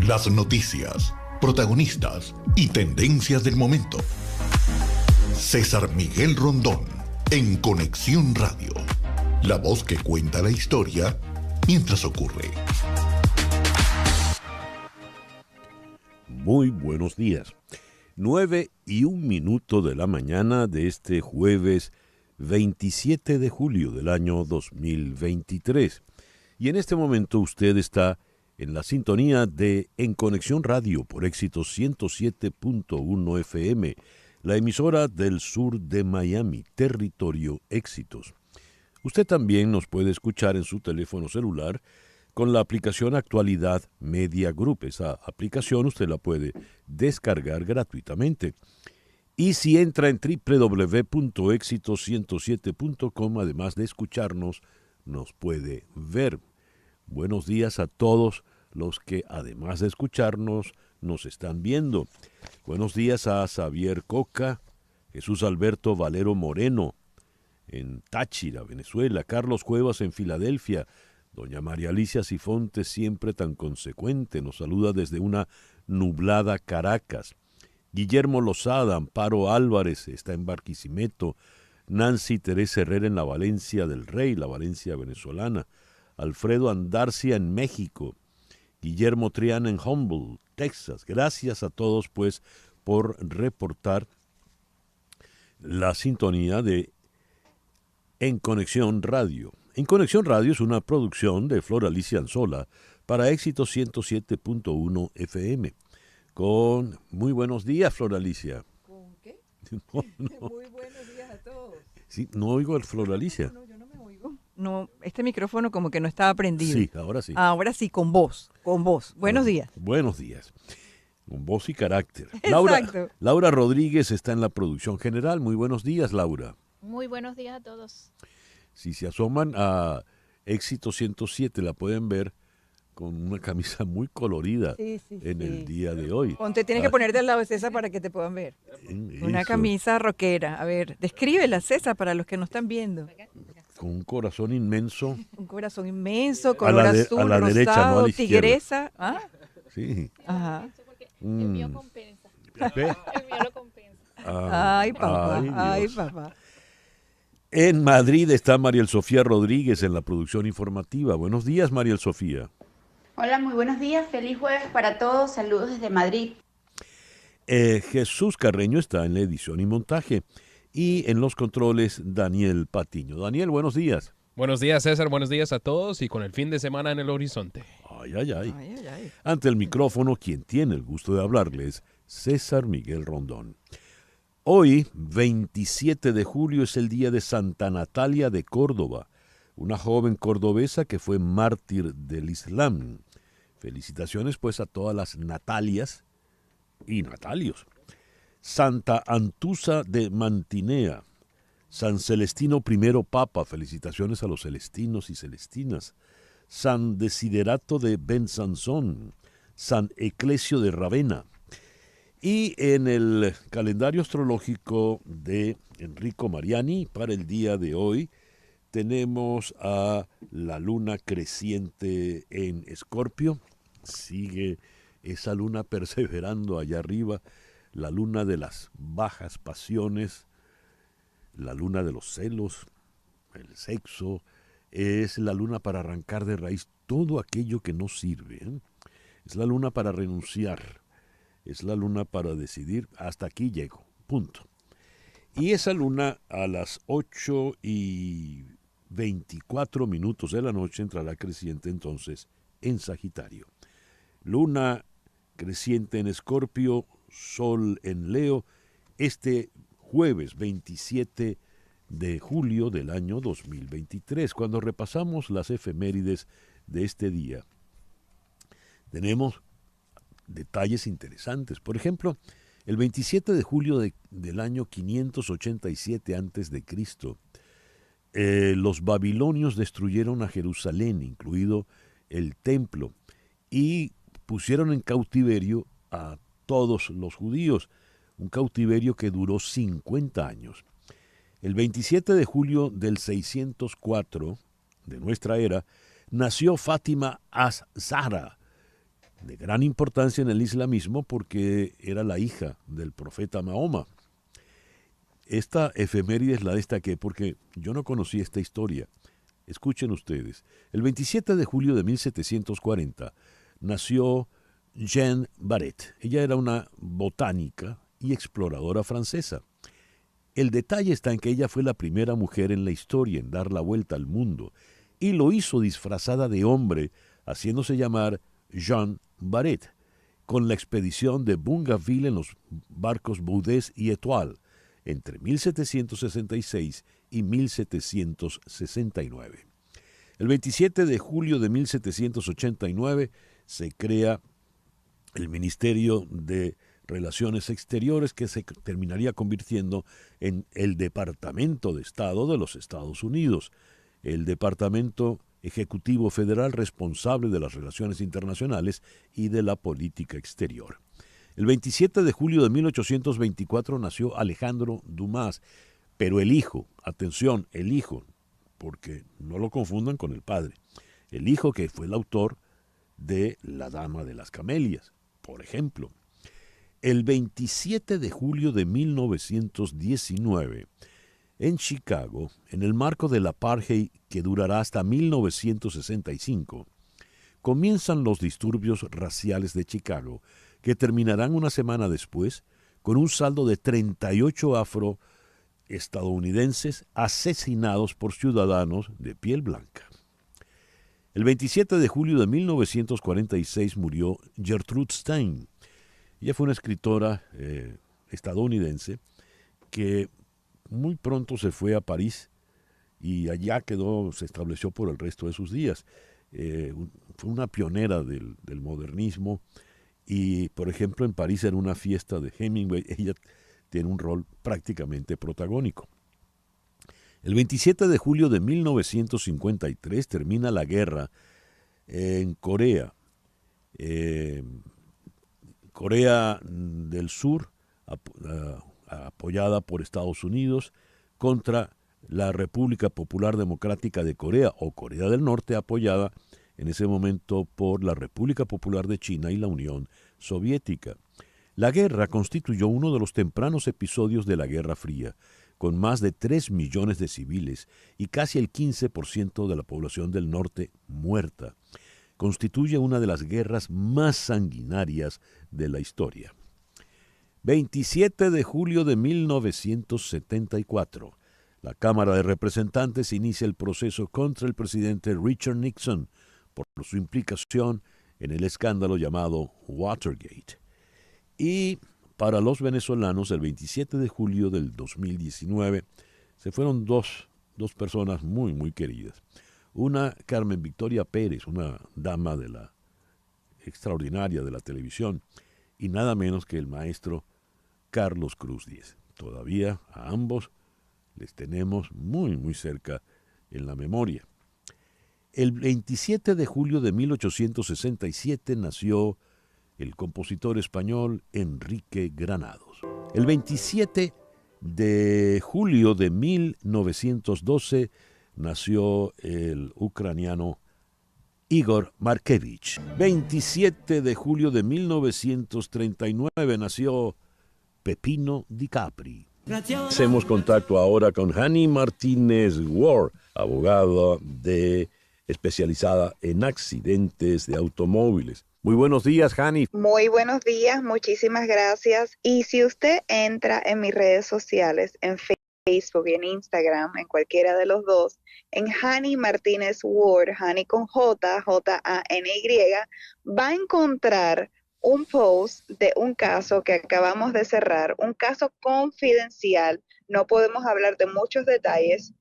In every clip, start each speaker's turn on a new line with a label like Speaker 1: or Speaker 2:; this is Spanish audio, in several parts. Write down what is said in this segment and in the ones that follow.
Speaker 1: Las noticias, protagonistas y tendencias del momento. César Miguel Rondón, en Conexión Radio. La voz que cuenta la historia mientras ocurre.
Speaker 2: Muy buenos días. 9:01 de la mañana de este jueves 27 de julio del año 2023. Y en este momento usted está en la sintonía de En Conexión Radio por Éxitos 107.1 FM, la emisora del sur de Miami, territorio Éxitos. Usted también nos puede escuchar en su teléfono celular con la aplicación Actualidad Media Group. Esa aplicación usted la puede descargar gratuitamente. Y si entra en www.exitos107.com, además de escucharnos, nos puede ver. Buenos días a todos los que, además de escucharnos, nos están viendo. Buenos días a Xavier Coca, Jesús Alberto Valero Moreno, en Táchira, Venezuela, Carlos Cuevas en Filadelfia, doña María Alicia Sifonte, siempre tan consecuente, nos saluda desde una nublada Caracas. Guillermo Lozada, Amparo Álvarez, está en Barquisimeto, Nancy Teresa Herrera en la Valencia del Rey, la Valencia venezolana, Alfredo Andarcia en México, Guillermo Triana en Humboldt, Texas. Gracias a todos, pues, por reportar la sintonía de En Conexión Radio. En Conexión Radio es una producción de Flor Alicia Anzola para Éxitos 107.1 FM. Con muy buenos días, Flor Alicia.
Speaker 3: ¿Con qué?
Speaker 2: No.
Speaker 3: Muy buenos días a todos.
Speaker 2: Sí, no oigo al Flor Alicia.
Speaker 3: No, yo no me oigo. No, este micrófono como que no estaba prendido.
Speaker 2: Sí, ahora sí.
Speaker 3: Ahora sí, con voz. Buenos días.
Speaker 2: Buenos días. Con voz y carácter.
Speaker 3: Exacto.
Speaker 2: Laura Rodríguez está en la producción general. Muy buenos días, Laura.
Speaker 4: Muy buenos días a todos.
Speaker 2: Si se asoman a Éxito 107, la pueden ver con una camisa muy colorida en el día de hoy.
Speaker 3: Tienes que ponerte al lado de César para que te puedan ver. Una camisa rockera. A ver, descríbela, César, para los que no están viendo.
Speaker 2: Con un corazón inmenso.
Speaker 3: Un corazón inmenso, color azul,
Speaker 2: a la
Speaker 3: rosado,
Speaker 2: derecha, no a la izquierda.
Speaker 3: tigresa. ¿Ah?
Speaker 2: Sí.
Speaker 3: Ajá.
Speaker 4: El mío compensa.
Speaker 2: ¿Ve?
Speaker 4: El mío lo compensa.
Speaker 3: Ay, papá. Ay,
Speaker 2: Dios.
Speaker 3: papá.
Speaker 2: En Madrid está Mariel Sofía Rodríguez en la producción informativa. Buenos días, Mariel Sofía.
Speaker 5: Hola, muy buenos días. Feliz jueves para todos. Saludos desde Madrid.
Speaker 2: Jesús Carreño está en la edición y montaje. Y en los controles, Daniel Patiño. Daniel, buenos días.
Speaker 6: Buenos días, César. Buenos días a todos y con el fin de semana en el horizonte.
Speaker 2: Ay, ay, ay.
Speaker 3: Ay, ay, ay.
Speaker 2: Ante el micrófono, quien tiene el gusto de hablarles, César Miguel Rondón. Hoy, 27 de julio, es el día de Santa Natalia de Córdoba, una joven cordobesa que fue mártir del Islam. Felicitaciones, pues, a todas las Natalias y Natalios. Santa Antusa de Mantinea, San Celestino I Papa, felicitaciones a los celestinos y celestinas. San Desiderato de Besanzón, San Eclesio de Ravenna. Y en el calendario astrológico de Enrico Mariani, para el día de hoy, tenemos a la luna creciente en Escorpio. Sigue esa luna perseverando allá arriba, la luna de las bajas pasiones, la luna de los celos, el sexo. Es la luna para arrancar de raíz todo aquello que no sirve, ¿eh? Es la luna para renunciar. Es la luna para decidir, hasta aquí llego, punto. Y esa luna a las 8:24 de la noche entrará creciente entonces en Sagitario. Luna creciente en Escorpio, Sol en Leo, este jueves 27 de julio del año 2023. Cuando repasamos las efemérides de este día, tenemos detalles interesantes. Por ejemplo, el 27 de julio del año 587 a.C., los babilonios destruyeron a Jerusalén, incluido el templo, y pusieron en cautiverio a todos los judíos, un cautiverio que duró 50 años. El 27 de julio del 604 de nuestra era, nació Fátima az-Zahra, de gran importancia en el islamismo porque era la hija del profeta Mahoma. Esta efemérides la destaqué porque yo no conocía esta historia. Escuchen ustedes. El 27 de julio de 1740 nació Jeanne Barrett. Ella era una botánica y exploradora francesa. El detalle está en que ella fue la primera mujer en la historia en dar la vuelta al mundo y lo hizo disfrazada de hombre, haciéndose llamar Jeanne Barrett, con la expedición de Bougainville en los barcos Boudès y Étoile entre 1766 y 1769. El 27 de julio de 1789 se crea el Ministerio de Relaciones Exteriores, que se terminaría convirtiendo en el Departamento de Estado de los Estados Unidos, el Departamento Ejecutivo Federal responsable de las relaciones internacionales y de la política exterior. El 27 de julio de 1824 nació Alejandro Dumas, pero el hijo, atención, el hijo, porque no lo confundan con el padre, el hijo que fue el autor de La Dama de las Camelias, por ejemplo. El 27 de julio de 1919, en Chicago, en el marco del apartheid que durará hasta 1965, comienzan los disturbios raciales de Chicago, que terminarán una semana después con un saldo de 38 afroestadounidenses asesinados por ciudadanos de piel blanca. El 27 de julio de 1946 murió Gertrude Stein. Ella fue una escritora estadounidense que muy pronto se fue a París y allá se estableció por el resto de sus días. Fue una pionera del modernismo y, por ejemplo, en París en una fiesta de Hemingway, ella tiene un rol prácticamente protagónico. El 27 de julio de 1953 termina la guerra en Corea. Corea del Sur, apoyada por Estados Unidos, contra la República Popular Democrática de Corea, o Corea del Norte, apoyada en ese momento por la República Popular de China y la Unión Soviética. La guerra constituyó uno de los tempranos episodios de la Guerra Fría, con más de 3 millones de civiles y casi el 15% de la población del norte muerta. Constituye una de las guerras más sanguinarias de la historia. 27 de julio de 1974. La Cámara de Representantes inicia el proceso contra el presidente Richard Nixon por su implicación en el escándalo llamado Watergate. Y para los venezolanos, el 27 de julio del 2019, se fueron dos personas muy, muy queridas. Una, Carmen Victoria Pérez, una dama extraordinaria de la televisión, y nada menos que el maestro Carlos Cruz Diez. Todavía a ambos les tenemos muy, muy cerca en la memoria. El 27 de julio de 1867 nació el compositor español Enrique Granados. El 27 de julio de 1912 nació el ucraniano Igor Markevich. 27 de julio de 1939 nació Pepino Di Capri. Hacemos contacto ahora con Hani Martínez Ward, abogada especializada en accidentes de automóviles. Muy buenos días, Hani.
Speaker 7: Muy buenos días, muchísimas gracias. Y si usted entra en mis redes sociales, en Facebook y en Instagram, en cualquiera de los dos, en Hani Martínez Ward, Hani con J, J-A-N-Y, va a encontrar un post de un caso que acabamos de cerrar, un caso confidencial. No podemos hablar de muchos detalles,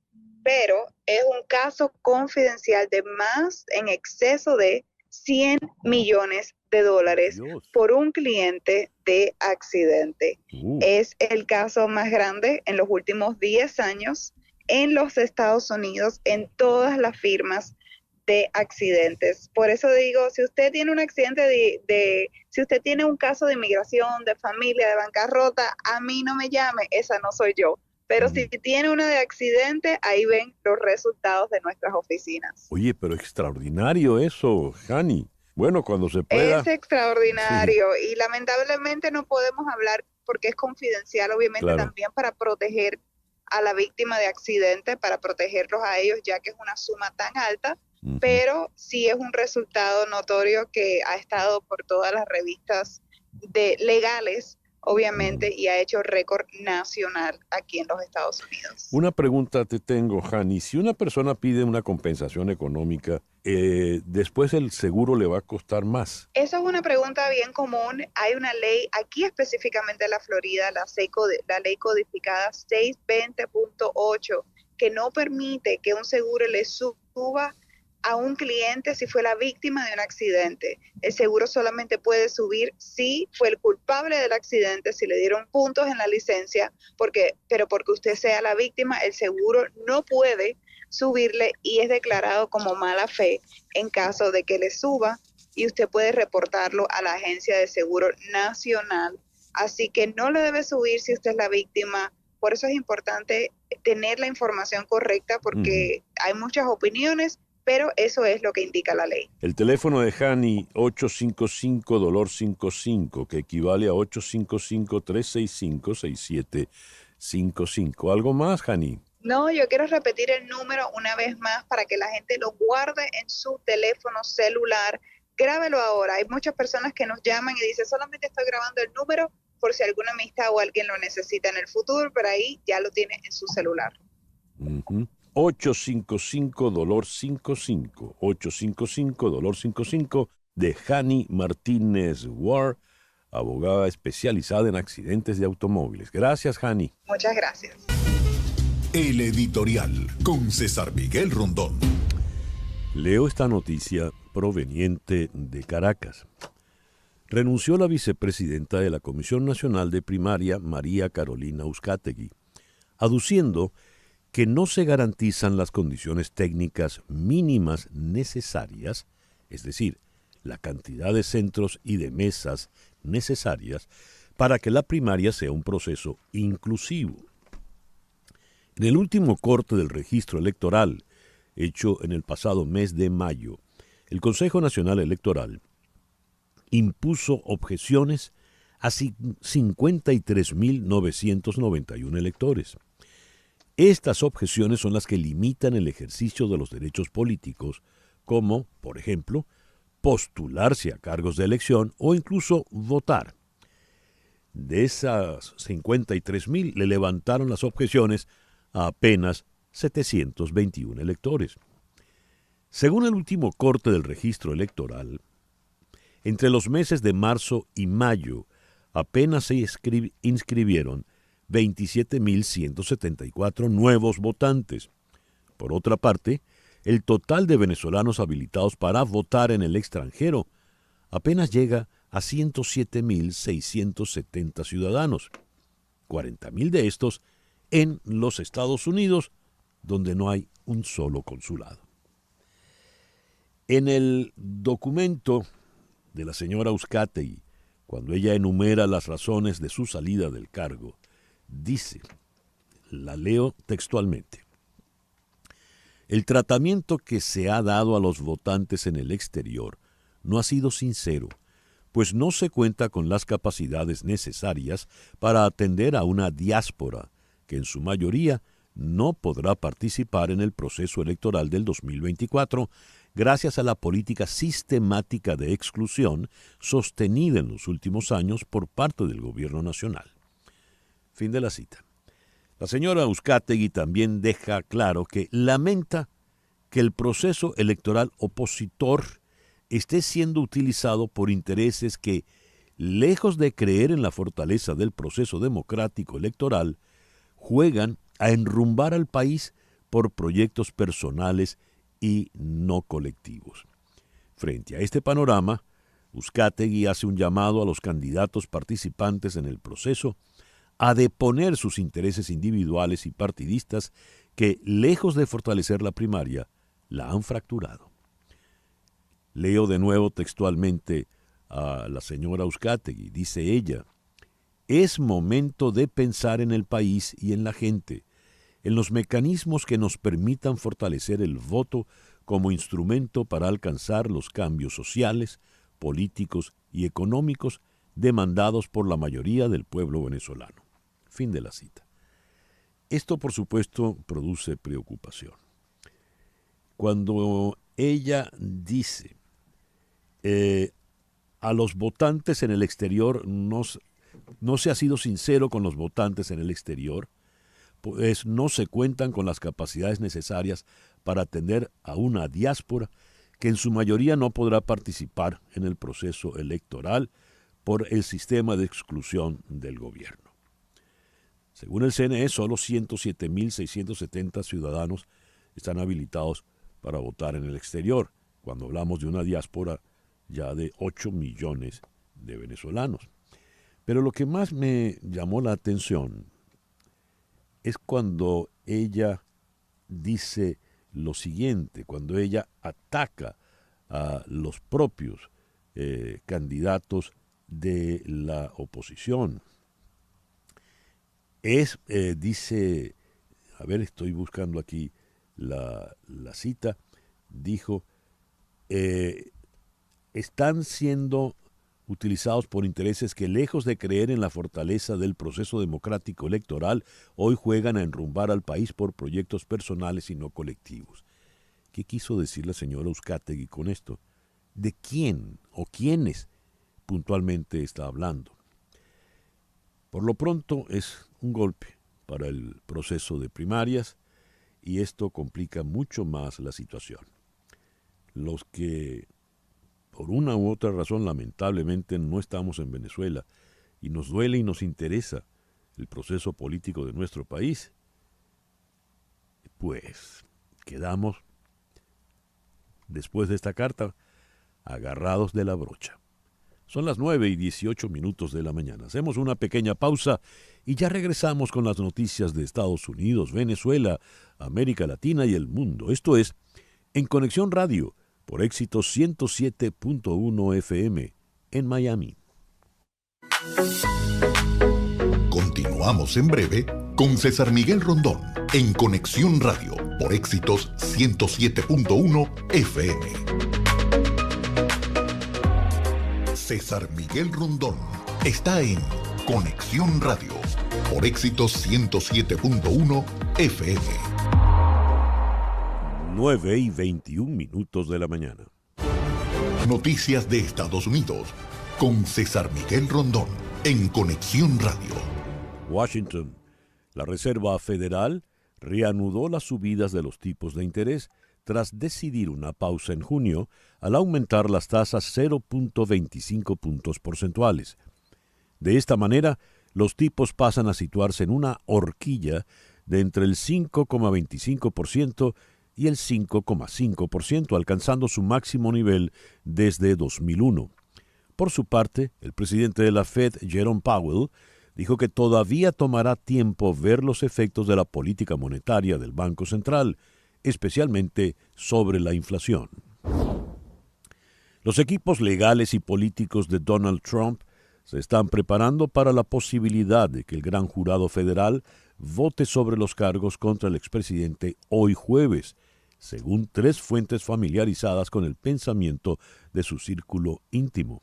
Speaker 7: pero es un caso confidencial de más en exceso de $100 millones
Speaker 2: Dios.
Speaker 7: por un cliente de accidente. Es el caso más grande en los últimos 10 años en los Estados Unidos, en todas las firmas de accidentes. Por eso digo, si usted tiene un accidente si usted tiene un caso de inmigración, de familia, de bancarrota, a mí no me llame, esa no soy yo. Pero si tiene una de accidente, ahí ven los resultados de nuestras oficinas.
Speaker 2: Oye, pero extraordinario eso, Hani. Bueno, cuando se pueda.
Speaker 7: Es extraordinario y lamentablemente no podemos hablar porque es confidencial, obviamente
Speaker 2: Claro.
Speaker 7: también para proteger a la víctima de accidente, para protegerlos a ellos, ya que es una suma tan alta,
Speaker 2: Ujú.
Speaker 7: pero sí es un resultado notorio que ha estado por todas las revistas legales, obviamente, y ha hecho récord nacional aquí en los Estados Unidos.
Speaker 2: Una pregunta te tengo, Hani. Si una persona pide una compensación económica, después el seguro le va a costar más.
Speaker 7: Eso es una pregunta bien común. Hay una ley, aquí específicamente en la Florida, la ley codificada 620.8, que no permite que un seguro le suba a un cliente si fue la víctima de un accidente. El seguro solamente puede subir si fue el culpable del accidente, si le dieron puntos en la licencia, pero porque usted sea la víctima, el seguro no puede subirle y es declarado como mala fe en caso de que le suba y usted puede reportarlo a la Agencia de Seguro Nacional. Así que no le debe subir si usted es la víctima. Por eso es importante tener la información correcta porque hay muchas opiniones, pero eso es lo que indica la ley.
Speaker 2: El teléfono de Hani, 855-DOLOR-55, que equivale a 855-365-6755. ¿Algo más, Hani?
Speaker 7: No, yo quiero repetir el número una vez más para que la gente lo guarde en su teléfono celular. Grábelo ahora. Hay muchas personas que nos llaman y dicen, solamente estoy grabando el número por si alguna amistad o alguien lo necesita en el futuro, pero ahí ya lo tiene en su celular.
Speaker 2: 855-DOLOR-55. 855-DOLOR-55 de Hani Martínez Ward, abogada especializada en accidentes de automóviles. Gracias, Hani.
Speaker 7: Muchas gracias.
Speaker 1: El editorial con César Miguel Rondón.
Speaker 2: Leo esta noticia proveniente de Caracas. Renunció la vicepresidenta de la Comisión Nacional de Primaria, María Carolina Uzcategui, aduciendo que no se garantizan las condiciones técnicas mínimas necesarias, es decir, la cantidad de centros y de mesas necesarias para que la primaria sea un proceso inclusivo. En el último corte del registro electoral, hecho en el pasado mes de mayo, el Consejo Nacional Electoral impuso objeciones a 53.991 electores. Estas objeciones son las que limitan el ejercicio de los derechos políticos, como, por ejemplo, postularse a cargos de elección o incluso votar. De esas 53.000 le levantaron las objeciones a apenas 721 electores. Según el último corte del registro electoral, entre los meses de marzo y mayo apenas se inscribieron 27.174 nuevos votantes. Por otra parte, el total de venezolanos habilitados para votar en el extranjero apenas llega a 107.670 ciudadanos, 40.000 de estos en los Estados Unidos, donde no hay un solo consulado. En el documento de la señora Uzcategui, cuando ella enumera las razones de su salida del cargo, dice, la leo textualmente: el tratamiento que se ha dado a los votantes en el exterior no ha sido sincero, pues no se cuenta con las capacidades necesarias para atender a una diáspora que en su mayoría no podrá participar en el proceso electoral del 2024 gracias a la política sistemática de exclusión sostenida en los últimos años por parte del gobierno nacional. Fin de la cita. La señora Uzcategui también deja claro que lamenta que el proceso electoral opositor esté siendo utilizado por intereses que, lejos de creer en la fortaleza del proceso democrático electoral, juegan a enrumbar al país por proyectos personales y no colectivos. Frente a este panorama, Uzcategui hace un llamado a los candidatos participantes en el proceso a deponer sus intereses individuales y partidistas que, lejos de fortalecer la primaria, la han fracturado. Leo de nuevo textualmente a la señora Uzcategui. Dice ella: es momento de pensar en el país y en la gente, en los mecanismos que nos permitan fortalecer el voto como instrumento para alcanzar los cambios sociales, políticos y económicos demandados por la mayoría del pueblo venezolano. Fin de la cita. Esto, por supuesto, produce preocupación. Cuando ella dice a los votantes en el exterior, no se ha sido sincero con los votantes en el exterior, pues no se cuentan con las capacidades necesarias para atender a una diáspora que en su mayoría no podrá participar en el proceso electoral por el sistema de exclusión del gobierno. Según el CNE, solo 107.670 ciudadanos están habilitados para votar en el exterior, cuando hablamos de una diáspora ya de 8 millones de venezolanos. Pero lo que más me llamó la atención es cuando ella dice lo siguiente, cuando ella ataca a los propios candidatos de la oposición. Dice, a ver, estoy buscando aquí la cita, dijo, están siendo utilizados por intereses que, lejos de creer en la fortaleza del proceso democrático electoral, hoy juegan a enrumbar al país por proyectos personales y no colectivos. ¿Qué quiso decir la señora Uzcategui con esto? ¿De quién o quiénes puntualmente está hablando? Por lo pronto es un golpe para el proceso de primarias y esto complica mucho más la situación. Los que por una u otra razón, lamentablemente, no estamos en Venezuela y nos duele y nos interesa el proceso político de nuestro país, pues quedamos, después de esta carta, agarrados de la brocha. Son las 9:18 de la mañana. Hacemos una pequeña pausa y ya regresamos con las noticias de Estados Unidos, Venezuela, América Latina y el mundo. Esto es En Conexión Radio, por Éxitos 107.1 FM en Miami.
Speaker 1: Continuamos en breve con César Miguel Rondón en Conexión Radio por Éxitos 107.1 FM. César Miguel Rondón está en Conexión Radio por Éxitos 107.1 FM.
Speaker 2: 9:21 de la mañana.
Speaker 1: Noticias de Estados Unidos con César Miguel Rondón en Conexión Radio.
Speaker 2: Washington. La Reserva Federal reanudó las subidas de los tipos de interés tras decidir una pausa en junio al aumentar las tasas 0.25 puntos porcentuales. De esta manera, los tipos pasan a situarse en una horquilla de entre el 5,25% y el 5,5%, alcanzando su máximo nivel desde 2001. Por su parte, el presidente de la Fed, Jerome Powell, dijo que todavía tomará tiempo ver los efectos de la política monetaria del Banco Central, especialmente sobre la inflación. Los equipos legales y políticos de Donald Trump se están preparando para la posibilidad de que el gran jurado federal vote sobre los cargos contra el expresidente hoy jueves, según 3 fuentes familiarizadas con el pensamiento de su círculo íntimo.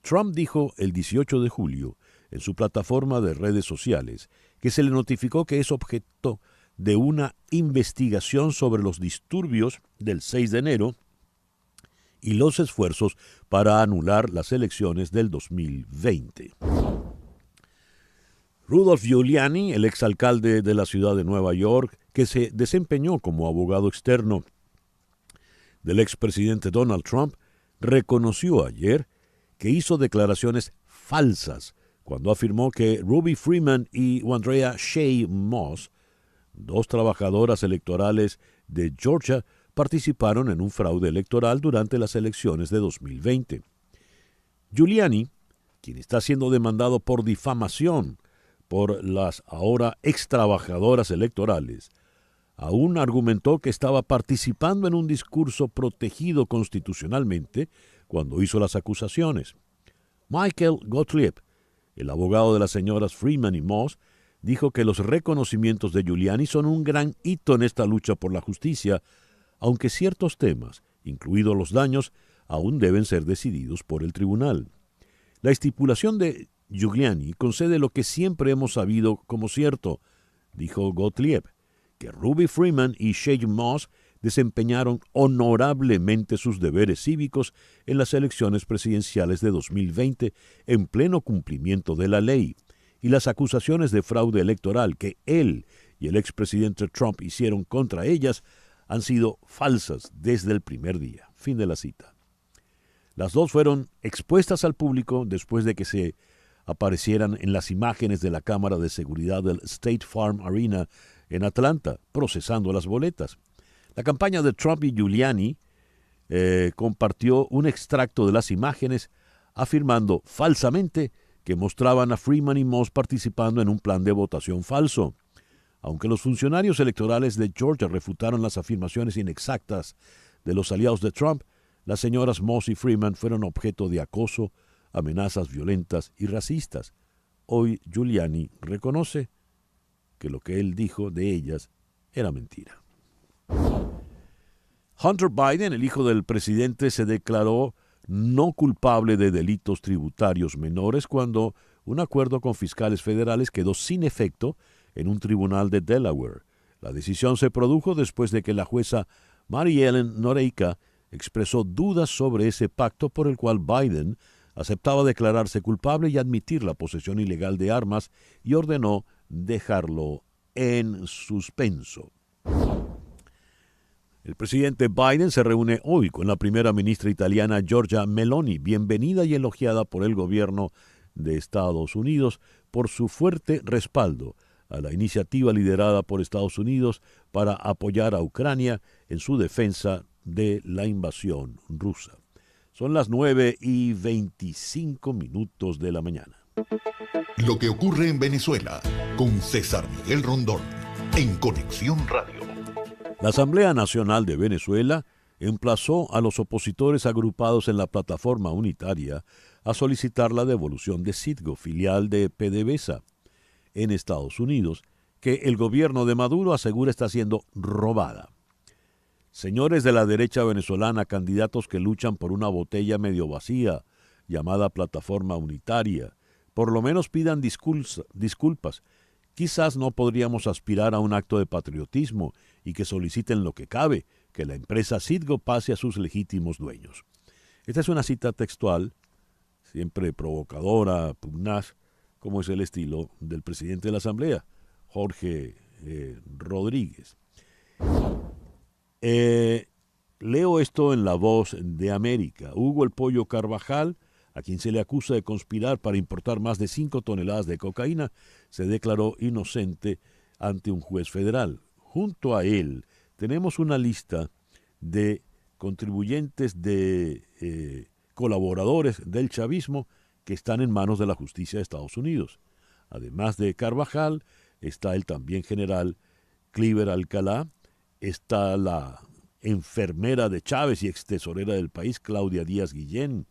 Speaker 2: Trump dijo el 18 de julio en su plataforma de redes sociales que se le notificó que es objeto de una investigación sobre los disturbios del 6 de enero y los esfuerzos para anular las elecciones del 2020. Rudolph Giuliani, el exalcalde de la ciudad de Nueva York, que se desempeñó como abogado externo del expresidente Donald Trump, reconoció ayer que hizo declaraciones falsas cuando afirmó que Ruby Freeman y Andrea Shea Moss, 2 trabajadoras electorales de Georgia, participaron en un fraude electoral durante las elecciones de 2020. Giuliani, quien está siendo demandado por difamación por las ahora extrabajadoras electorales, aún argumentó que estaba participando en un discurso protegido constitucionalmente cuando hizo las acusaciones. Michael Gottlieb, el abogado de las señoras Freeman y Moss, dijo que los reconocimientos de Giuliani son un gran hito en esta lucha por la justicia, aunque ciertos temas, incluidos los daños, aún deben ser decididos por el tribunal. La estipulación de Giuliani concede lo que siempre hemos sabido como cierto, dijo Gottlieb, que Ruby Freeman y Shane Moss desempeñaron honorablemente sus deberes cívicos en las elecciones presidenciales de 2020 en pleno cumplimiento de la ley, y las acusaciones de fraude electoral que él y el expresidente Trump hicieron contra ellas han sido falsas desde el primer día. Fin de la cita. Las dos fueron expuestas al público después de que se aparecieran en las imágenes de la cámara de seguridad del State Farm Arena en Atlanta, procesando las boletas. La campaña de Trump y Giuliani compartió un extracto de las imágenes afirmando falsamente que mostraban a Freeman y Moss participando en un plan de votación falso. Aunque los funcionarios electorales de Georgia refutaron las afirmaciones inexactas de los aliados de Trump, las señoras Moss y Freeman fueron objeto de acoso, amenazas violentas y racistas. Hoy Giuliani reconoce que lo que él dijo de ellas era mentira. Hunter Biden, el hijo del presidente, se declaró no culpable de delitos tributarios menores cuando un acuerdo con fiscales federales quedó sin efecto en un tribunal de Delaware. La decisión se produjo después de que la jueza Mary Ellen Noreika expresó dudas sobre ese pacto por el cual Biden aceptaba declararse culpable y admitir la posesión ilegal de armas y ordenó dejarlo en suspenso. El presidente Biden se reúne hoy con la primera ministra italiana Giorgia Meloni, bienvenida y elogiada por el gobierno de Estados Unidos por su fuerte respaldo a la iniciativa liderada por Estados Unidos para apoyar a Ucrania en su defensa de la invasión rusa. Son las 9:25 de la mañana.
Speaker 1: Lo que ocurre en Venezuela con César Miguel Rondón en Conexión Radio.
Speaker 2: La Asamblea Nacional de Venezuela emplazó a los opositores agrupados en la plataforma unitaria a solicitar la devolución de Citgo, filial de PDVSA, en Estados Unidos, que el gobierno de Maduro asegura está siendo robada. Señores de la derecha venezolana, candidatos que luchan por una botella medio vacía, llamada plataforma unitaria, por lo menos pidan disculpas. Quizás no podríamos aspirar a un acto de patriotismo y que soliciten lo que cabe, que la empresa Citgo pase a sus legítimos dueños. Esta es una cita textual, siempre provocadora, pugnaz, como es el estilo del presidente de la Asamblea, Jorge Rodríguez. Leo esto en La Voz de América. Hugo El Pollo Carvajal, a quien se le acusa de conspirar para importar más de 5 toneladas de cocaína, se declaró inocente ante un juez federal. Junto a él tenemos una lista de contribuyentes, de colaboradores del chavismo que están en manos de la justicia de Estados Unidos. Además de Carvajal, está el también general Cliver Alcalá, está la enfermera de Chávez y extesorera del país, Claudia Díaz Guillén,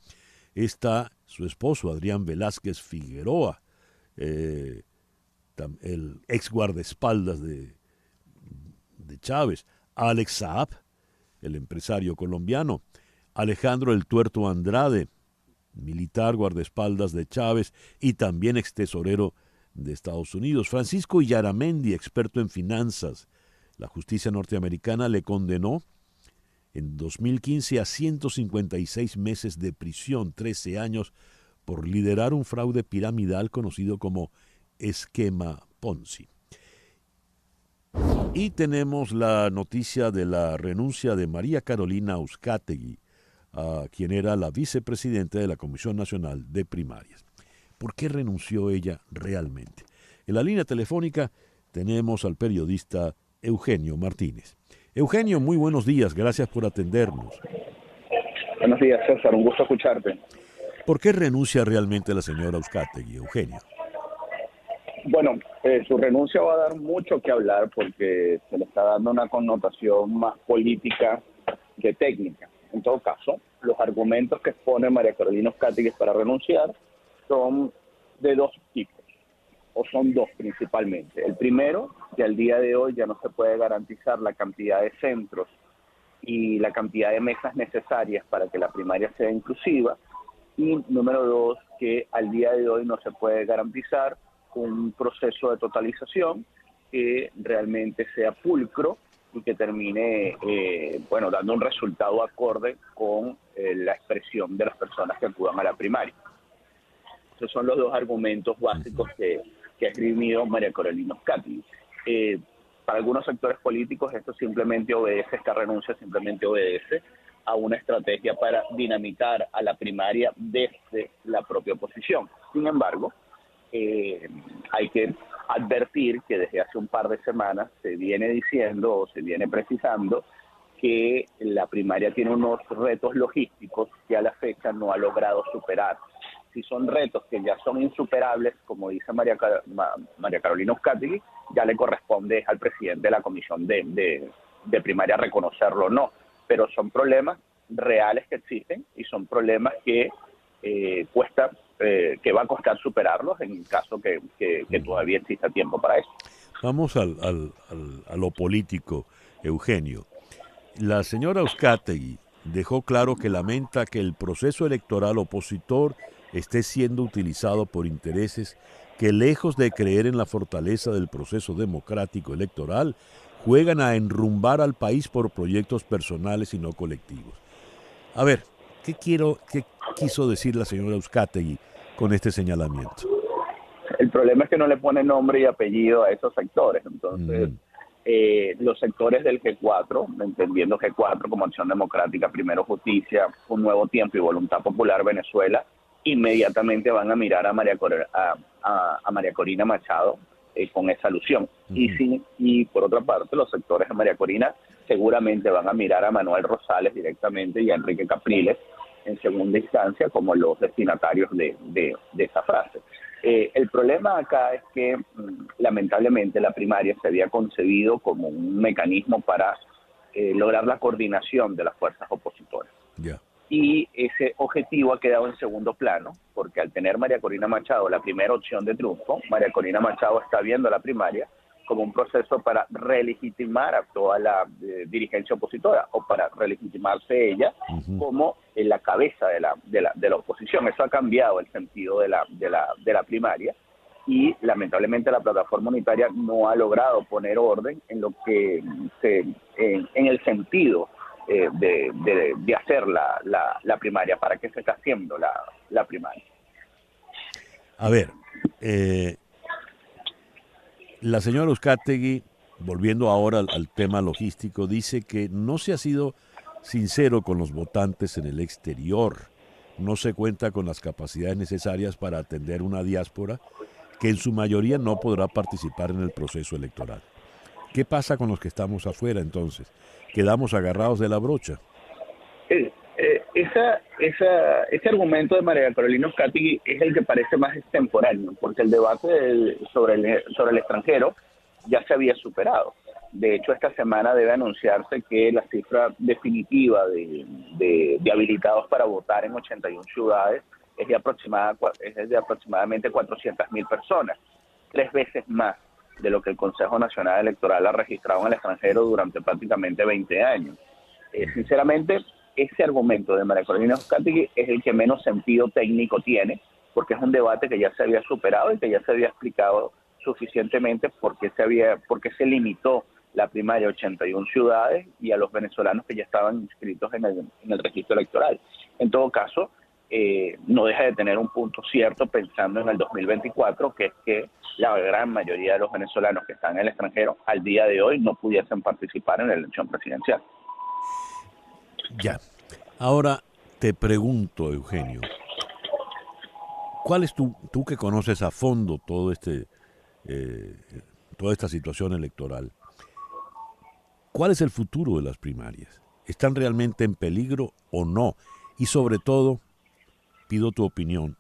Speaker 2: está su esposo, Adrián Velázquez Figueroa, el ex guardaespaldas de Chávez, Alex Saab, el empresario colombiano, Alejandro El Tuerto Andrade, militar guardaespaldas de Chávez y también extesorero de Estados Unidos, Francisco Illaramendi, experto en finanzas. La justicia norteamericana le condenó en 2015 a 156 meses de prisión, 13 años, por liderar un fraude piramidal conocido como esquema Ponzi. Y tenemos la noticia de la renuncia de María Carolina Uzcategui, quien era la vicepresidenta de la Comisión Nacional de Primarias. ¿Por qué renunció ella realmente? En la línea telefónica tenemos al periodista Eugenio Martínez. Eugenio, muy buenos días, gracias por atendernos.
Speaker 8: Buenos días, César, un gusto escucharte.
Speaker 2: ¿Por qué renuncia realmente la señora Uzcategui, Eugenio?
Speaker 8: Bueno, su renuncia va a dar mucho que hablar porque se le está dando una connotación más política que técnica. En todo caso, los argumentos que expone María Carolina Uzcategui para renunciar son de dos tipos, o son dos principalmente. El primero, que al día de hoy ya no se puede garantizar la cantidad de centros y la cantidad de mesas necesarias para que la primaria sea inclusiva. Y número 2, que al día de hoy no se puede garantizar un proceso de totalización que realmente sea pulcro y que termine, dando un resultado acorde con la expresión de las personas que acudan a la primaria. Esos son los dos argumentos básicos que ha esgrimido María Corina Uzcategui. Para algunos sectores políticos esta renuncia simplemente obedece a una estrategia para dinamitar a la primaria desde la propia oposición. Sin embargo, hay que advertir que desde hace un par de semanas se viene diciendo o se viene precisando que la primaria tiene unos retos logísticos que a la fecha no ha logrado superar. Si son retos que ya son insuperables, como dice María Corina Uzcategui, ya le corresponde al presidente de la comisión de primaria reconocerlo o no, pero son problemas reales que existen y son problemas que que va a costar superarlos en caso que todavía exista tiempo para eso.
Speaker 2: Vamos a lo político, Eugenio. La señora Uzcategui dejó claro que lamenta que el proceso electoral opositor esté siendo utilizado por intereses que, lejos de creer en la fortaleza del proceso democrático electoral, juegan a enrumbar al país por proyectos personales y no colectivos. A ver, ¿qué quiso decir la señora Uzcategui con este señalamiento?
Speaker 8: El problema es que no le pone nombre y apellido a esos sectores. Entonces, los sectores del G4, entendiendo G4 como Acción Democrática, Primero Justicia, Un Nuevo Tiempo y Voluntad Popular Venezuela, inmediatamente van a mirar a María Corina Machado con esa alusión. Y por otra parte, los sectores de María Corina seguramente van a mirar a Manuel Rosales directamente y a Enrique Capriles en segunda instancia como los destinatarios de esa frase. El problema acá es que lamentablemente la primaria se había concebido como un mecanismo para lograr la coordinación de las fuerzas opositoras.
Speaker 2: Yeah.
Speaker 8: Y ese objetivo ha quedado en segundo plano, porque al tener María Corina Machado la primera opción de triunfo, María Corina Machado está viendo la primaria como un proceso para relegitimar a toda la dirigencia opositora o para relegitimarse ella como la cabeza de la oposición. Eso ha cambiado el sentido de la primaria y lamentablemente la plataforma unitaria no ha logrado poner orden en lo que en el sentido de hacer la primaria. ¿Para qué se está haciendo la primaria?
Speaker 2: A ver, la señora Uzcategui, volviendo ahora al tema logístico, dice que no se ha sido sincero con los votantes en el exterior. No se cuenta con las capacidades necesarias para atender una diáspora que en su mayoría no podrá participar en el proceso electoral. ¿Qué pasa con los que estamos afuera entonces? ¿Quedamos agarrados de la brocha?
Speaker 8: Ese argumento de María Corina Uzcategui es el que parece más extemporáneo, porque el debate sobre el extranjero ya se había superado. De hecho, esta semana debe anunciarse que la cifra definitiva de habilitados para votar en 81 ciudades es de aproximadamente 400.000 personas, 3 veces más de lo que el Consejo Nacional Electoral ha registrado en el extranjero durante prácticamente 20 años. Sinceramente, ese argumento de María Corina Uzcategui es el que menos sentido técnico tiene, porque es un debate que ya se había superado y que ya se había explicado suficientemente por qué se limitó la primaria a 81 ciudades y a los venezolanos que ya estaban inscritos en el registro electoral. En todo caso, no deja de tener un punto cierto pensando en el 2024, que es que la gran mayoría de los venezolanos que están en el extranjero al día de hoy no pudiesen participar en la elección presidencial.
Speaker 2: Ya. Ahora te pregunto, Eugenio, ¿cuál es tú que conoces a fondo toda esta situación electoral? ¿Cuál es el futuro de las primarias? ¿Están realmente en peligro o no? Y sobre todo, pido tu opinión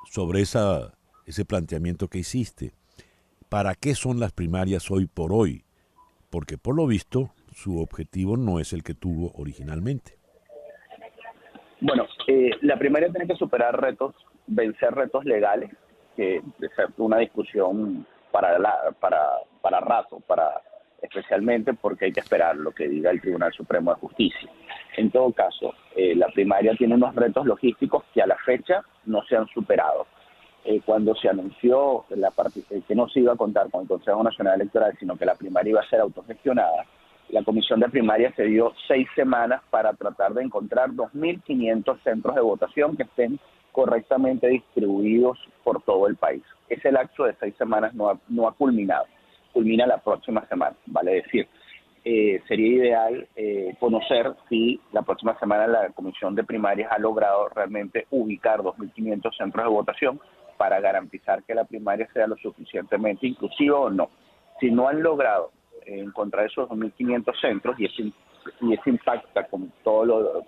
Speaker 2: sobre ese planteamiento que hiciste. ¿Para qué son las primarias hoy por hoy? Porque por lo visto su objetivo no es el que tuvo originalmente.
Speaker 8: Bueno, la primaria tiene que superar retos, vencer retos legales, que es una discusión para rato, para especialmente porque hay que esperar lo que diga el Tribunal Supremo de Justicia. En todo caso, la primaria tiene unos retos logísticos que a la fecha no se han superado. Cuando se anunció que no se iba a contar con el Consejo Nacional Electoral, sino que la primaria iba a ser autogestionada, la Comisión de Primaria se dio 6 semanas para tratar de encontrar 2.500 centros de votación que estén correctamente distribuidos por todo el país. Ese lapso de 6 semanas no ha culminado. Culmina la próxima semana, vale decir. Sería ideal conocer si la próxima semana la Comisión de Primarias ha logrado realmente ubicar 2.500 centros de votación para garantizar que la primaria sea lo suficientemente inclusiva o no. Si no han logrado encontrar esos 2.500 centros y eso impacta con todo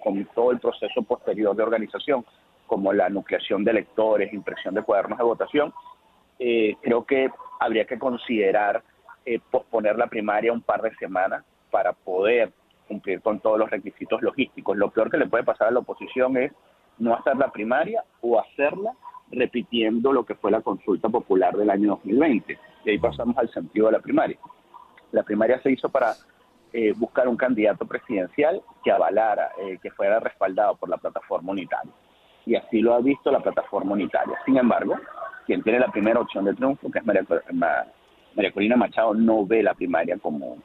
Speaker 8: el proceso posterior de organización, como la nucleación de electores, impresión de cuadernos de votación, creo que habría que considerar posponer la primaria un par de semanas para poder cumplir con todos los requisitos logísticos. Lo peor que le puede pasar a la oposición es no hacer la primaria o hacerla repitiendo lo que fue la consulta popular del año 2020. Y ahí pasamos al sentido de la primaria. La primaria se hizo para buscar un candidato presidencial que avalara, que fuera respaldado por la plataforma unitaria. Y así lo ha visto la plataforma unitaria. Sin embargo, quien tiene la primera opción de triunfo, que es María Corina Machado, no ve la primaria como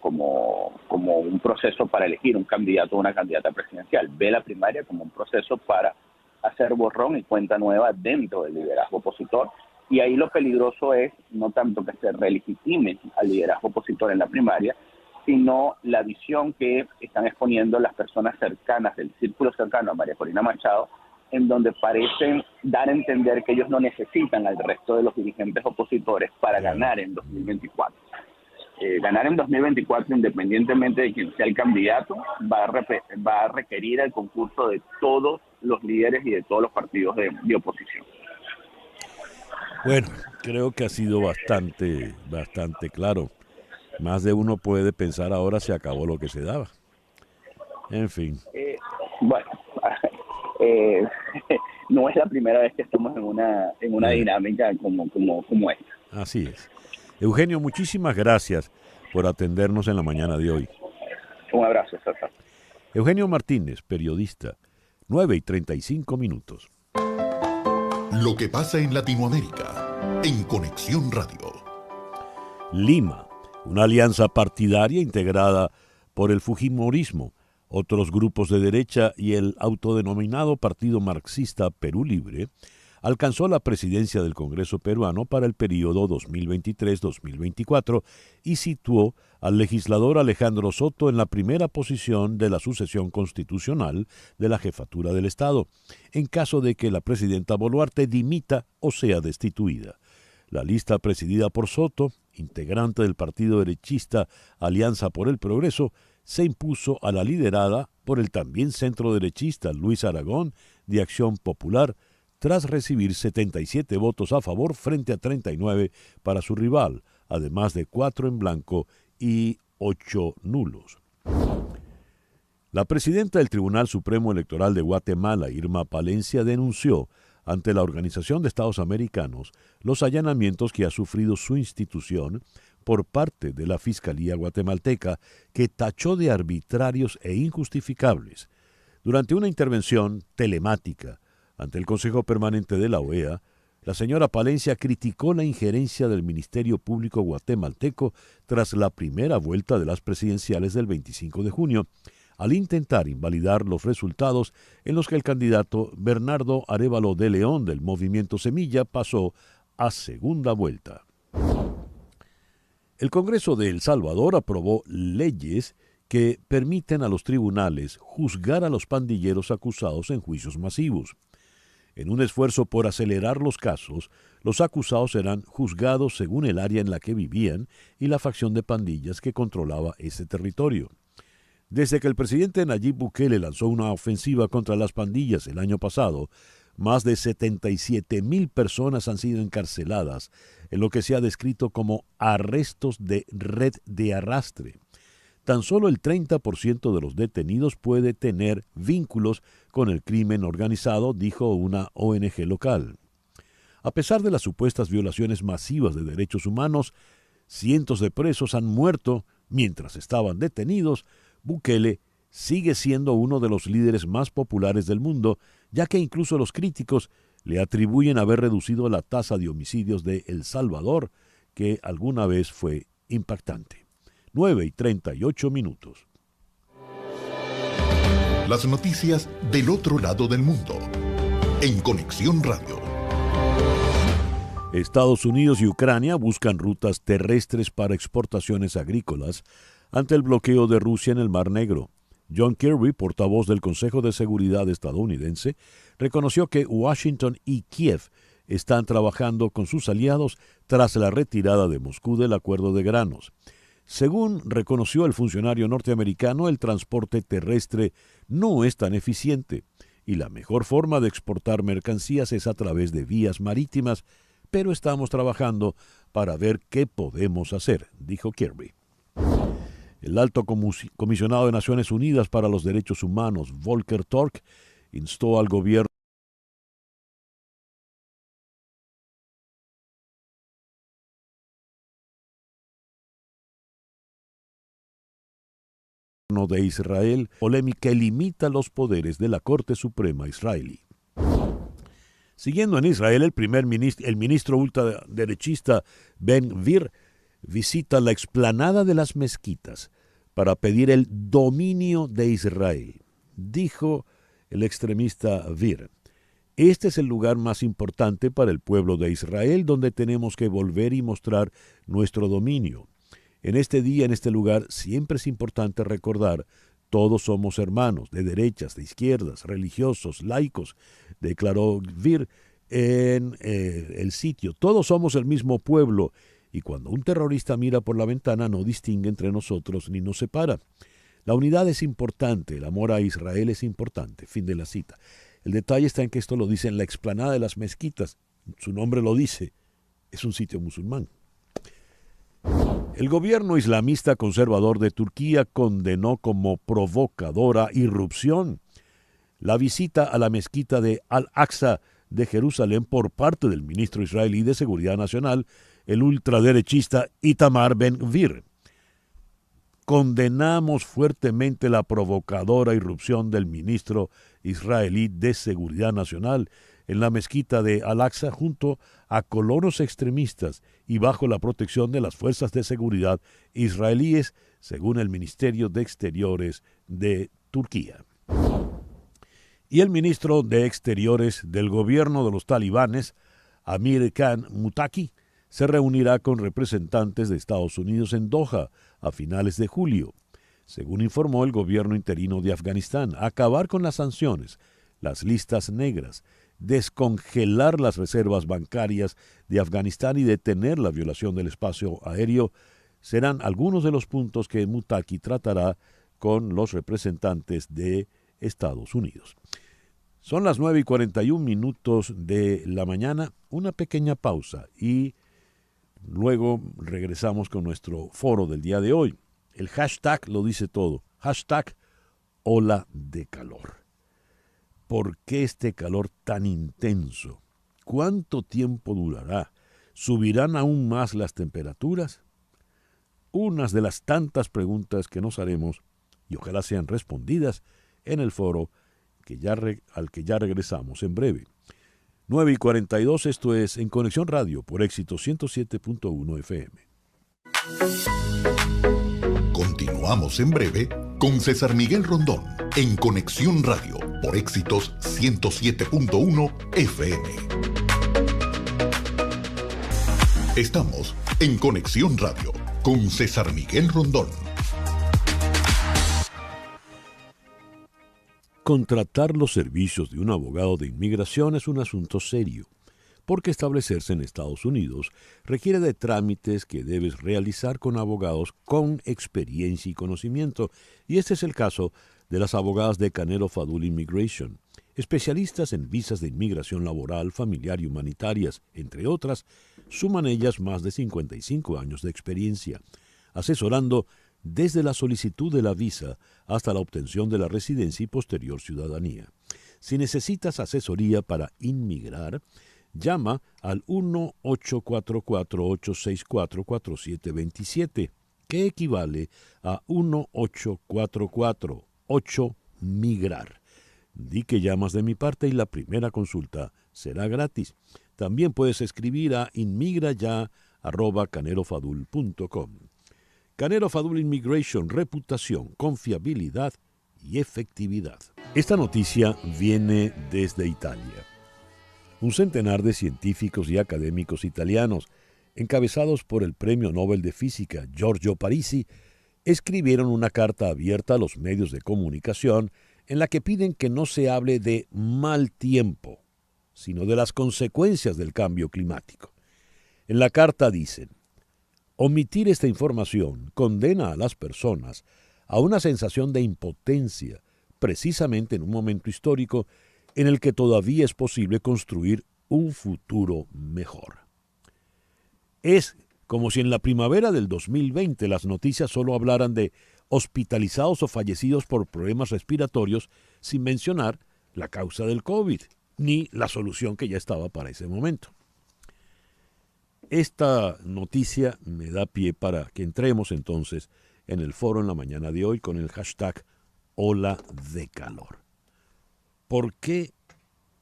Speaker 8: un proceso para elegir un candidato o una candidata presidencial. Ve la primaria como un proceso para hacer borrón y cuenta nueva dentro del liderazgo opositor. Y ahí lo peligroso es no tanto que se relegitime al liderazgo opositor en la primaria, sino la visión que están exponiendo las personas cercanas, del círculo cercano a María Corina Machado, en donde parecen dar a entender que ellos no necesitan al resto de los dirigentes opositores para ganar en 2024. Ganar en 2024, independientemente de quién sea el candidato, va a requerir el concurso de todos los líderes y de todos los partidos de oposición.
Speaker 2: Bueno, creo que ha sido bastante claro. Más de uno puede pensar ahora se acabó lo que se daba. En fin.
Speaker 8: Bueno, no es la primera vez que estamos en una dinámica como esta.
Speaker 2: Así es. Eugenio, muchísimas gracias por atendernos en la mañana de hoy.
Speaker 8: Un abrazo, César.
Speaker 2: Eugenio Martínez, periodista, 9:35.
Speaker 1: Lo que pasa en Latinoamérica, en Conexión Radio.
Speaker 2: Lima, una alianza partidaria integrada por el Fujimorismo, otros grupos de derecha y el autodenominado Partido Marxista Perú Libre, alcanzó la presidencia del Congreso peruano para el período 2023-2024 y situó al legislador Alejandro Soto en la primera posición de la sucesión constitucional de la jefatura del Estado, en caso de que la presidenta Boluarte dimita o sea destituida. La lista presidida por Soto, integrante del partido derechista Alianza por el Progreso, se impuso a la liderada por el también centroderechista Luis Aragón de Acción Popular, tras recibir 77 votos a favor frente a 39 para su rival, además de 4 en blanco y 8 nulos. La presidenta del Tribunal Supremo Electoral de Guatemala, Irma Palencia, denunció ante la Organización de Estados Americanos los allanamientos que ha sufrido su institución por parte de la Fiscalía guatemalteca, que tachó de arbitrarios e injustificables. Durante una intervención telemática ante el Consejo Permanente de la OEA, la señora Palencia criticó la injerencia del Ministerio Público guatemalteco tras la primera vuelta de las presidenciales del 25 de junio, al intentar invalidar los resultados en los que el candidato Bernardo Arévalo de León del Movimiento Semilla pasó a segunda vuelta. El Congreso de El Salvador aprobó leyes que permiten a los tribunales juzgar a los pandilleros acusados en juicios masivos. En un esfuerzo por acelerar los casos, los acusados serán juzgados según el área en la que vivían y la facción de pandillas que controlaba ese territorio. Desde que el presidente Nayib Bukele lanzó una ofensiva contra las pandillas el año pasado, más de 77,000 personas han sido encarceladas en lo que se ha descrito como arrestos de red de arrastre. Tan solo el 30% de los detenidos puede tener vínculos con el crimen organizado, dijo una ONG local. A pesar de las supuestas violaciones masivas de derechos humanos, cientos de presos han muerto Mientras estaban detenidos, Bukele sigue siendo uno de los líderes más populares del mundo, ya que incluso los críticos le atribuyen haber reducido la tasa de homicidios de El Salvador, que alguna vez fue impactante. 9:38.
Speaker 1: Las noticias del otro lado del mundo. En Conexión Radio.
Speaker 2: Estados Unidos y Ucrania buscan rutas terrestres para exportaciones agrícolas ante el bloqueo de Rusia en el Mar Negro. John Kirby, portavoz del Consejo de Seguridad estadounidense, reconoció que Washington y Kiev están trabajando con sus aliados tras la retirada de Moscú del acuerdo de granos. Según reconoció el funcionario norteamericano, el transporte terrestre no es tan eficiente y la mejor forma de exportar mercancías es a través de vías marítimas, pero estamos trabajando para ver qué podemos hacer, dijo Kirby. El alto comisionado de Naciones Unidas para los Derechos Humanos, Volker Turk, instó al gobierno de Israel, polémica que limita los poderes de la Corte Suprema israelí. Siguiendo en Israel, el ministro ultraderechista Ben Gvir visita la explanada de las mezquitas para pedir el dominio de Israel. Dijo el extremista Gvir: este es el lugar más importante para el pueblo de Israel, donde tenemos que volver y mostrar nuestro dominio. En este día, en este lugar, siempre es importante recordar: todos somos hermanos, de derechas, de izquierdas, religiosos, laicos, declaró Gvir en el sitio. Todos somos el mismo pueblo, y cuando un terrorista mira por la ventana no distingue entre nosotros ni nos separa. La unidad es importante, el amor a Israel es importante. Fin de la cita. El detalle está en que esto lo dice en la explanada de las mezquitas. Su nombre lo dice, es un sitio musulmán. El gobierno islamista conservador de Turquía condenó como provocadora irrupción la visita a la mezquita de Al-Aqsa de Jerusalén por parte del ministro israelí de Seguridad Nacional, el ultraderechista Itamar Ben-Gvir. Condenamos fuertemente la provocadora irrupción del ministro israelí de Seguridad Nacional en la mezquita de Al-Aqsa junto a colonos extremistas y bajo la protección de las fuerzas de seguridad israelíes, según el Ministerio de Exteriores de Turquía. Y el ministro de Exteriores del gobierno de los talibanes, Amir Khan Muttaqi, se reunirá con representantes de Estados Unidos en Doha a finales de julio. Según informó el gobierno interino de Afganistán, acabar con las sanciones, las listas negras, descongelar las reservas bancarias de Afganistán y detener la violación del espacio aéreo serán algunos de los puntos que Muttaqi tratará con los representantes de Estados Unidos. Son las 9:41 de la mañana, una pequeña pausa y luego regresamos con nuestro foro del día de hoy. El hashtag lo dice todo, hashtag ola de calor. ¿Por qué este calor tan intenso? ¿Cuánto tiempo durará? ¿Subirán aún más las temperaturas? Unas de las tantas preguntas que nos haremos y ojalá sean respondidas en el foro al que ya regresamos en breve. 9:42, esto es En Conexión Radio por Éxito 107.1 FM.
Speaker 1: Continuamos en breve con César Miguel Rondón en Conexión Radio por Éxitos 107.1 FM. Estamos en Conexión Radio con César Miguel Rondón.
Speaker 2: Contratar los servicios de un abogado de inmigración es un asunto serio, porque establecerse en Estados Unidos requiere de trámites que debes realizar con abogados con experiencia y conocimiento, y este es el caso de las abogadas de Canelo Fadul Immigration, especialistas en visas de inmigración laboral, familiar y humanitarias, entre otras. Suman ellas más de 55 años de experiencia, asesorando desde la solicitud de la visa hasta la obtención de la residencia y posterior ciudadanía. Si necesitas asesoría para inmigrar, llama al 1-844-864-4727. que equivale a 1844, migrar. Di que llamas de mi parte y la primera consulta será gratis. También puedes escribir a inmigraya@canerofadul.com. Canero Fadul Immigration, reputación, confiabilidad y efectividad. Esta noticia viene desde Italia. Un centenar de científicos y académicos italianos, encabezados por el Premio Nobel de Física Giorgio Parisi, escribieron una carta abierta a los medios de comunicación en la que piden que no se hable de mal tiempo, sino de las consecuencias del cambio climático. En la carta dicen: omitir esta información condena a las personas a una sensación de impotencia, precisamente en un momento histórico en el que todavía es posible construir un futuro mejor. Es como si en la primavera del 2020 las noticias solo hablaran de hospitalizados o fallecidos por problemas respiratorios sin mencionar la causa del COVID, ni la solución que ya estaba para ese momento. Esta noticia me da pie para que entremos entonces en el foro en la mañana de hoy con el hashtag Ola de Calor. ¿Por qué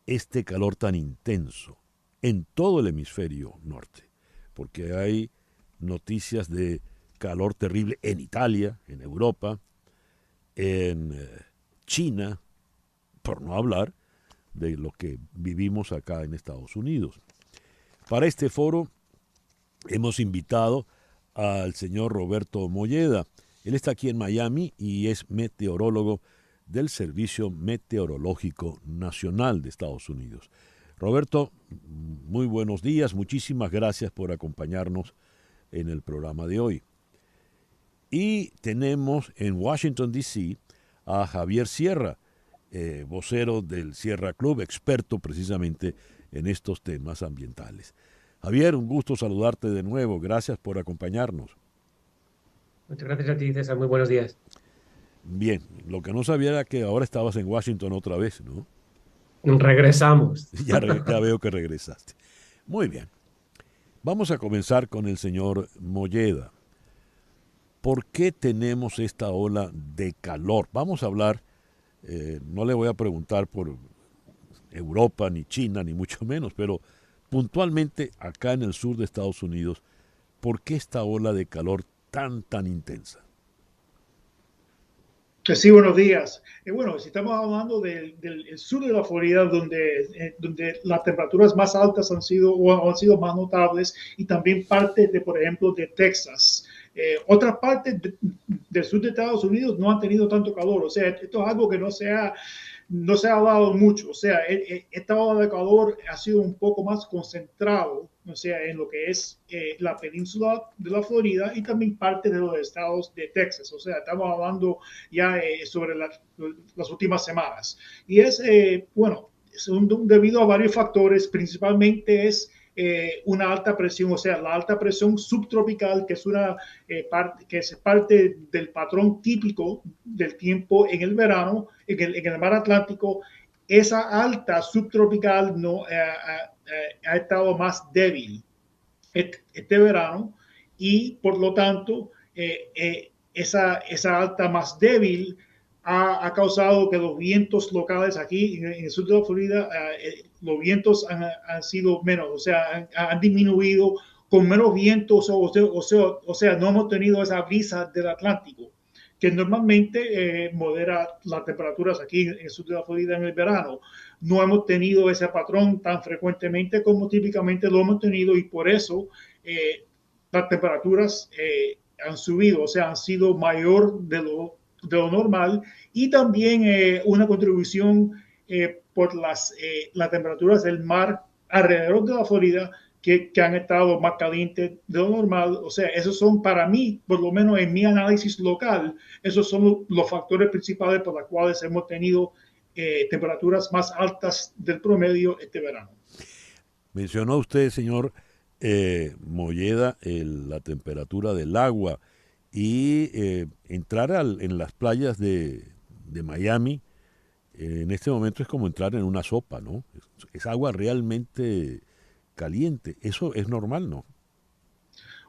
Speaker 2: este calor tan intenso en todo el hemisferio norte? Porque hay noticias de calor terrible en Italia, en Europa, en China, por no hablar de lo que vivimos acá en Estados Unidos. Para este foro hemos invitado al señor Roberto Molleda. Él está aquí en Miami y es meteorólogo del Servicio Meteorológico Nacional de Estados Unidos. Roberto, muy buenos días. Muchísimas gracias por acompañarnos en el programa de hoy. Y tenemos en Washington, D.C. a Javier Sierra, vocero del Sierra Club, experto precisamente en estos temas ambientales. Javier, un gusto saludarte de nuevo. Gracias por acompañarnos.
Speaker 9: Muchas gracias a ti, César. Muy buenos días.
Speaker 2: Bien, lo que no sabía era que ahora estabas en Washington otra vez, ¿no?
Speaker 9: Regresamos.
Speaker 2: Ya veo que regresaste. Muy bien. Vamos a comenzar con el señor Molleda. ¿Por qué tenemos esta ola de calor? Vamos a hablar, no le voy a preguntar por Europa, ni China, ni mucho menos, pero puntualmente acá en el sur de Estados Unidos, ¿por qué esta ola de calor tan intensa?
Speaker 10: Sí, buenos días. Bueno, si estamos hablando del sur de la Florida, donde las temperaturas más altas han sido más notables, y también parte de, por ejemplo, de Texas. Otras partes del sur de Estados Unidos no han tenido tanto calor. O sea, esto es algo que no se ha hablado mucho. O sea, esta ola de calor ha sido un poco más concentrado, o sea, en lo que es la península de la Florida y también parte de los estados de Texas. O sea, estamos hablando ya sobre las últimas semanas. Y es, bueno, debido a varios factores. Principalmente es una alta presión, o sea, la alta presión subtropical, que es parte del patrón típico del tiempo en el verano, en el mar Atlántico. Esa alta subtropical ha estado más débil este verano, y por lo tanto esa alta más débil ha causado que los vientos locales aquí en el sur de la Florida, los vientos han sido menos, o sea, han disminuido con menos vientos, o sea, no hemos tenido esa brisa del Atlántico que normalmente modera las temperaturas aquí en el sur de la Florida en el verano. No hemos tenido ese patrón tan frecuentemente como típicamente lo hemos tenido, y por eso las temperaturas han subido, o sea, han sido mayor de lo normal, y también una contribución por las temperaturas del mar alrededor de la Florida que han estado más calientes de lo normal. O sea, esos son, para mí, por lo menos en mi análisis local, esos son los factores principales por los cuales hemos tenido temperaturas más altas del promedio este verano.
Speaker 2: Mencionó usted, señor Molleda, la temperatura del agua, y entrar en las playas de Miami en este momento es como entrar en una sopa, ¿no? Es agua realmente caliente. Eso es normal, ¿no?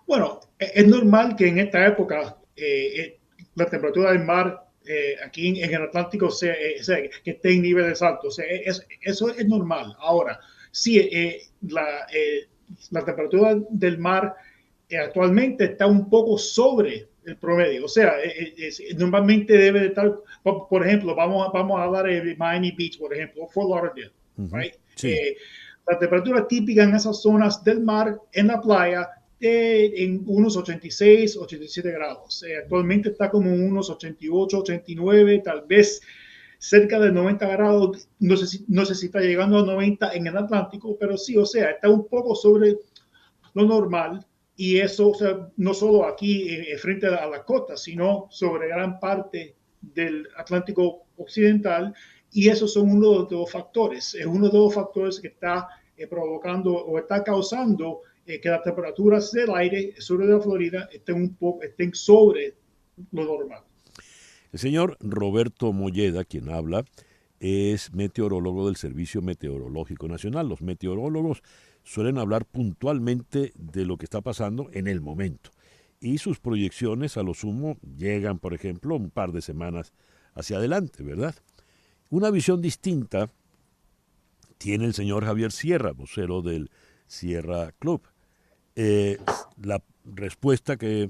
Speaker 10: Bueno, es normal que en esta época la temperatura del mar aquí en el Atlántico que esté en niveles altos. Eso es normal. Ahora, sí, la temperatura del mar actualmente está un poco sobre el promedio. O sea, normalmente debe de estar, por ejemplo, vamos a hablar de Miami Beach, por ejemplo, Fort Lauderdale, right?
Speaker 2: Sí.
Speaker 10: La temperatura típica en esas zonas del mar, en la playa, en unos 86, 87 grados. Actualmente está como unos 88, 89, tal vez cerca de 90 grados. No sé si está llegando a 90 en el Atlántico, pero sí, o sea, está un poco sobre lo normal. Y eso, o sea, no solo aquí frente a la costa, sino sobre gran parte del Atlántico Occidental. Y esos son uno de los factores. Es uno de los factores que está provocando o está causando que las temperaturas del aire sur de la Florida estén sobre lo normal.
Speaker 2: El señor Roberto Molleda, quien habla, es meteorólogo del Servicio Meteorológico Nacional. Los meteorólogos suelen hablar puntualmente de lo que está pasando en el momento. Y sus proyecciones, a lo sumo, llegan, por ejemplo, un par de semanas hacia adelante, ¿verdad? Una visión distinta tiene el señor Javier Sierra, vocero del Sierra Club. La respuesta que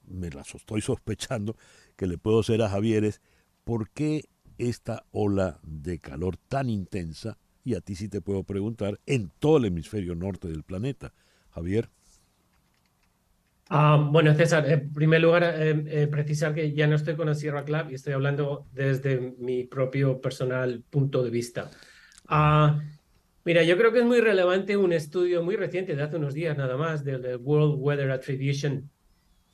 Speaker 2: me la estoy sospechando que le puedo hacer a Javier es: ¿por qué esta ola de calor tan intensa? Y a ti sí te puedo preguntar, en todo el hemisferio norte del planeta. Javier.
Speaker 9: Bueno, César, en primer lugar, precisar que ya no estoy con el Sierra Club y estoy hablando desde mi propio personal punto de vista. Mira, yo creo que es muy relevante un estudio muy reciente de hace unos días nada más, del World Weather Attribution,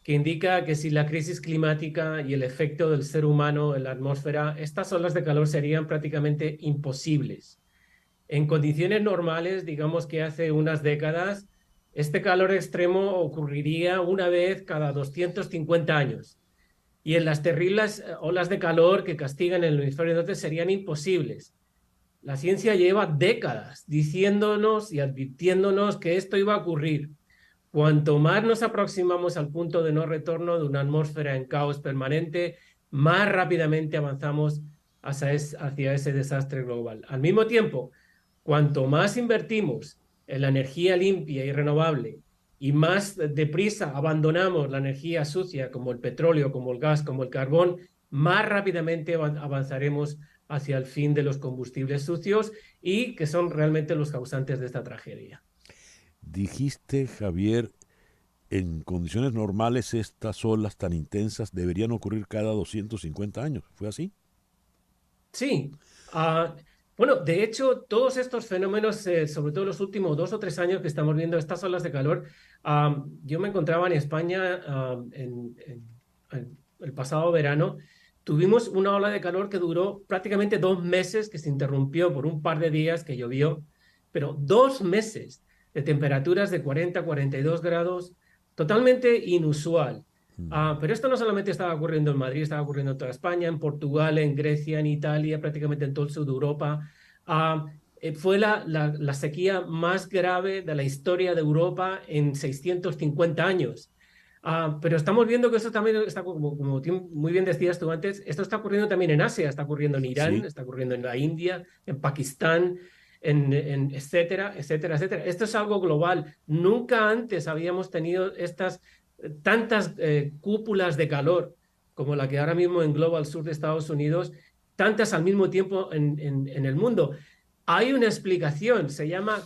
Speaker 9: que indica que sin la crisis climática y el efecto del ser humano en la atmósfera, estas olas de calor serían prácticamente imposibles. En condiciones normales, digamos que hace unas décadas, este calor extremo ocurriría una vez cada 250 años. Y en las terribles olas de calor que castigan el hemisferio norte serían imposibles. La ciencia lleva décadas diciéndonos y advirtiéndonos que esto iba a ocurrir. Cuanto más nos aproximamos al punto de no retorno de una atmósfera en caos permanente, más rápidamente avanzamos hacia ese desastre global. Al mismo tiempo, cuanto más invertimos en la energía limpia y renovable y más deprisa abandonamos la energía sucia como el petróleo, como el gas, como el carbón, más rápidamente avanzaremos hacia el fin de los combustibles sucios y que son realmente los causantes de esta tragedia.
Speaker 2: Dijiste, Javier, en condiciones normales estas olas tan intensas deberían ocurrir cada 250 años. ¿Fue así?
Speaker 9: Sí. Bueno, de hecho, todos estos fenómenos, sobre todo los últimos 2 o 3 años que estamos viendo estas olas de calor, yo me encontraba en España en el pasado verano. Tuvimos una ola de calor que duró prácticamente 2 meses, que se interrumpió por un par de días que llovió, pero 2 meses de temperaturas de 40, 42 grados, totalmente inusual. Pero esto no solamente estaba ocurriendo en Madrid, estaba ocurriendo en toda España, en Portugal, en Grecia, en Italia, prácticamente en todo el sur de Europa. Fue la sequía más grave de la historia de Europa en 650 años. Pero estamos viendo que esto también está, como muy bien decías tú antes, esto está ocurriendo también en Asia, está ocurriendo en Irán,
Speaker 2: Sí.
Speaker 9: está ocurriendo en la India, en Pakistán, etcétera, etcétera, etcétera. Esto es algo global. Nunca antes habíamos tenido tantas cúpulas de calor como la que ahora mismo engloba el sur de Estados Unidos, tantas al mismo tiempo en el mundo. Hay una explicación, se llama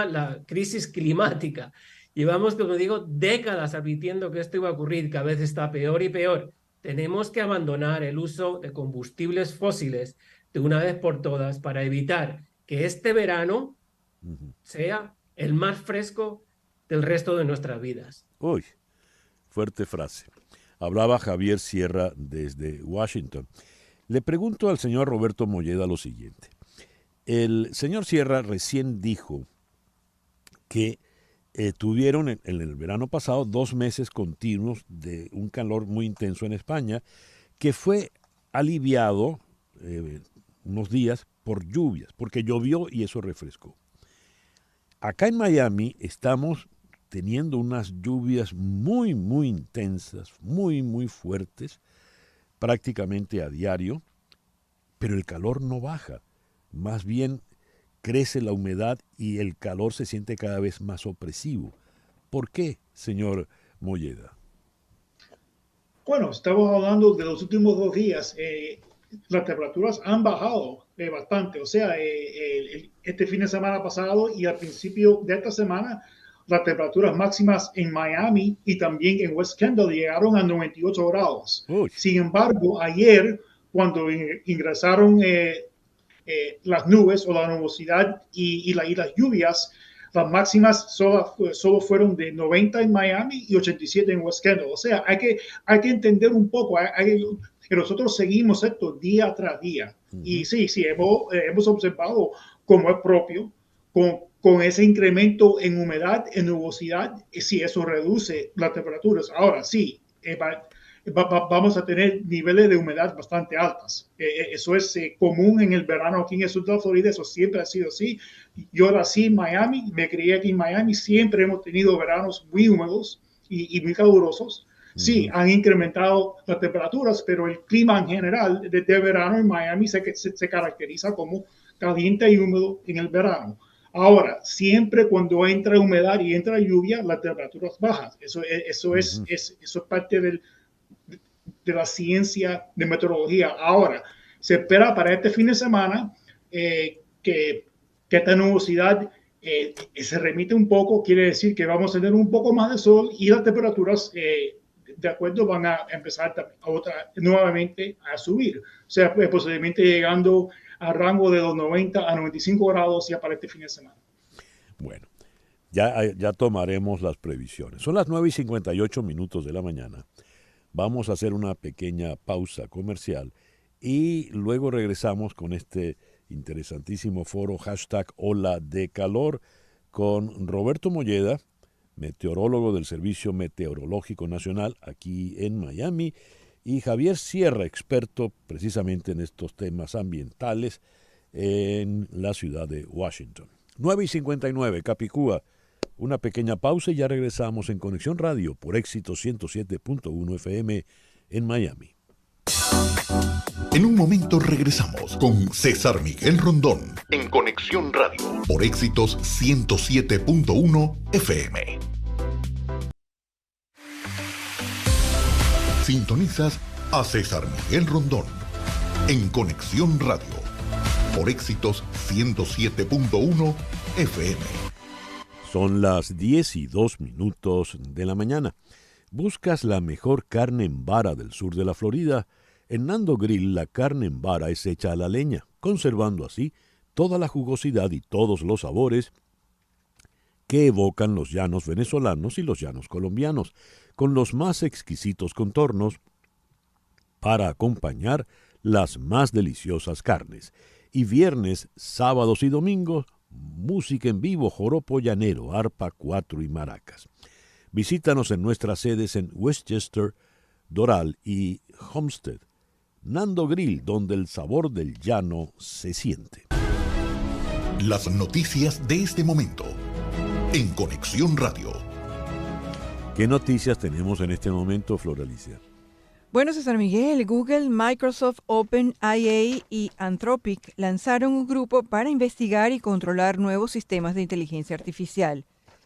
Speaker 9: la crisis climática. Llevamos, como digo, décadas advirtiendo que esto iba a ocurrir, cada vez está peor y peor. Tenemos que abandonar el uso de combustibles fósiles de una vez por todas para evitar que este verano sea el más fresco del resto de nuestras vidas.
Speaker 2: Uy, fuerte frase. Hablaba Javier Sierra desde Washington. Le pregunto al señor Roberto Molleda lo siguiente. El señor Sierra recién dijo que tuvieron en el verano pasado 2 meses continuos de un calor muy intenso en España, que fue aliviado unos días por lluvias, porque llovió y eso refrescó. Acá en Miami estamos teniendo unas lluvias muy, muy intensas, muy, muy fuertes, prácticamente a diario, pero el calor no baja. Más bien crece la humedad y el calor se siente cada vez más opresivo. ¿Por qué, señor Molleda?
Speaker 10: Bueno, estamos hablando de los últimos 2 días. Las temperaturas han bajado bastante. O sea, este fin de semana pasado y al principio de esta semana, las temperaturas máximas en Miami y también en West Kendall llegaron a 98 grados.
Speaker 2: Uy.
Speaker 10: Sin embargo, ayer, cuando ingresaron las nubes o la nubosidad y las lluvias, las máximas solo fueron de 90 en Miami y 87 en West Kendall. O sea, hay que entender un poco que nosotros seguimos esto día tras día. Y sí, hemos observado como es propio, con ese incremento en humedad, en nubosidad, sí, eso reduce las temperaturas. Ahora sí, vamos a tener niveles de humedad bastante altas. Eso es común en el verano aquí en el sur de la Florida, eso siempre ha sido así. Yo nací en Miami, me crié aquí en Miami, siempre hemos tenido veranos muy húmedos y muy calurosos. Sí, han incrementado las temperaturas, pero el clima en general de verano en Miami se caracteriza como caliente y húmedo en el verano. Ahora, siempre cuando entra humedad y entra lluvia, las temperaturas bajan. Eso es parte de la ciencia de meteorología. Ahora, se espera para este fin de semana que esta nubosidad se remite un poco, quiere decir que vamos a tener un poco más de sol y las temperaturas de acuerdo van a empezar nuevamente a subir. O sea, posiblemente llegando a rango de los 90 a 95 grados ya para este fin de semana.
Speaker 2: Bueno, ya tomaremos las previsiones. Son las 9:58 de la mañana. Vamos a hacer una pequeña pausa comercial y luego regresamos con este interesantísimo foro #Ola de Calor con Roberto Molleda, meteorólogo del Servicio Meteorológico Nacional aquí en Miami, y Javier Sierra, experto precisamente en estos temas ambientales en la ciudad de Washington. 9:59, Capicúa. Una pequeña pausa y ya regresamos en Conexión Radio por Éxito 107.1 FM en Miami.
Speaker 1: En un momento regresamos con César Miguel Rondón en Conexión Radio por Éxitos 107.1 FM. Sintonizas a César Miguel Rondón en Conexión Radio por Éxitos 107.1 FM.
Speaker 2: Son las 10:02 de la mañana. ¿Buscas la mejor carne en vara del sur de la Florida? En Nando Grill la carne en vara es hecha a la leña, conservando así toda la jugosidad y todos los sabores que evocan los llanos venezolanos y los llanos colombianos, con los más exquisitos contornos para acompañar las más deliciosas carnes. Y viernes, sábados y domingos, música en vivo, joropo llanero, arpa, cuatro y maracas. Visítanos en nuestras sedes en Westchester, Doral y Homestead. Nando Grill, donde el sabor del llano se siente.
Speaker 1: Las noticias de este momento en Conexión Radio.
Speaker 2: ¿Qué noticias tenemos en este momento, Flor Alicia?
Speaker 3: Bueno, César Miguel, Google, Microsoft, OpenAI y Anthropic lanzaron un grupo para investigar y controlar nuevos sistemas de inteligencia artificial.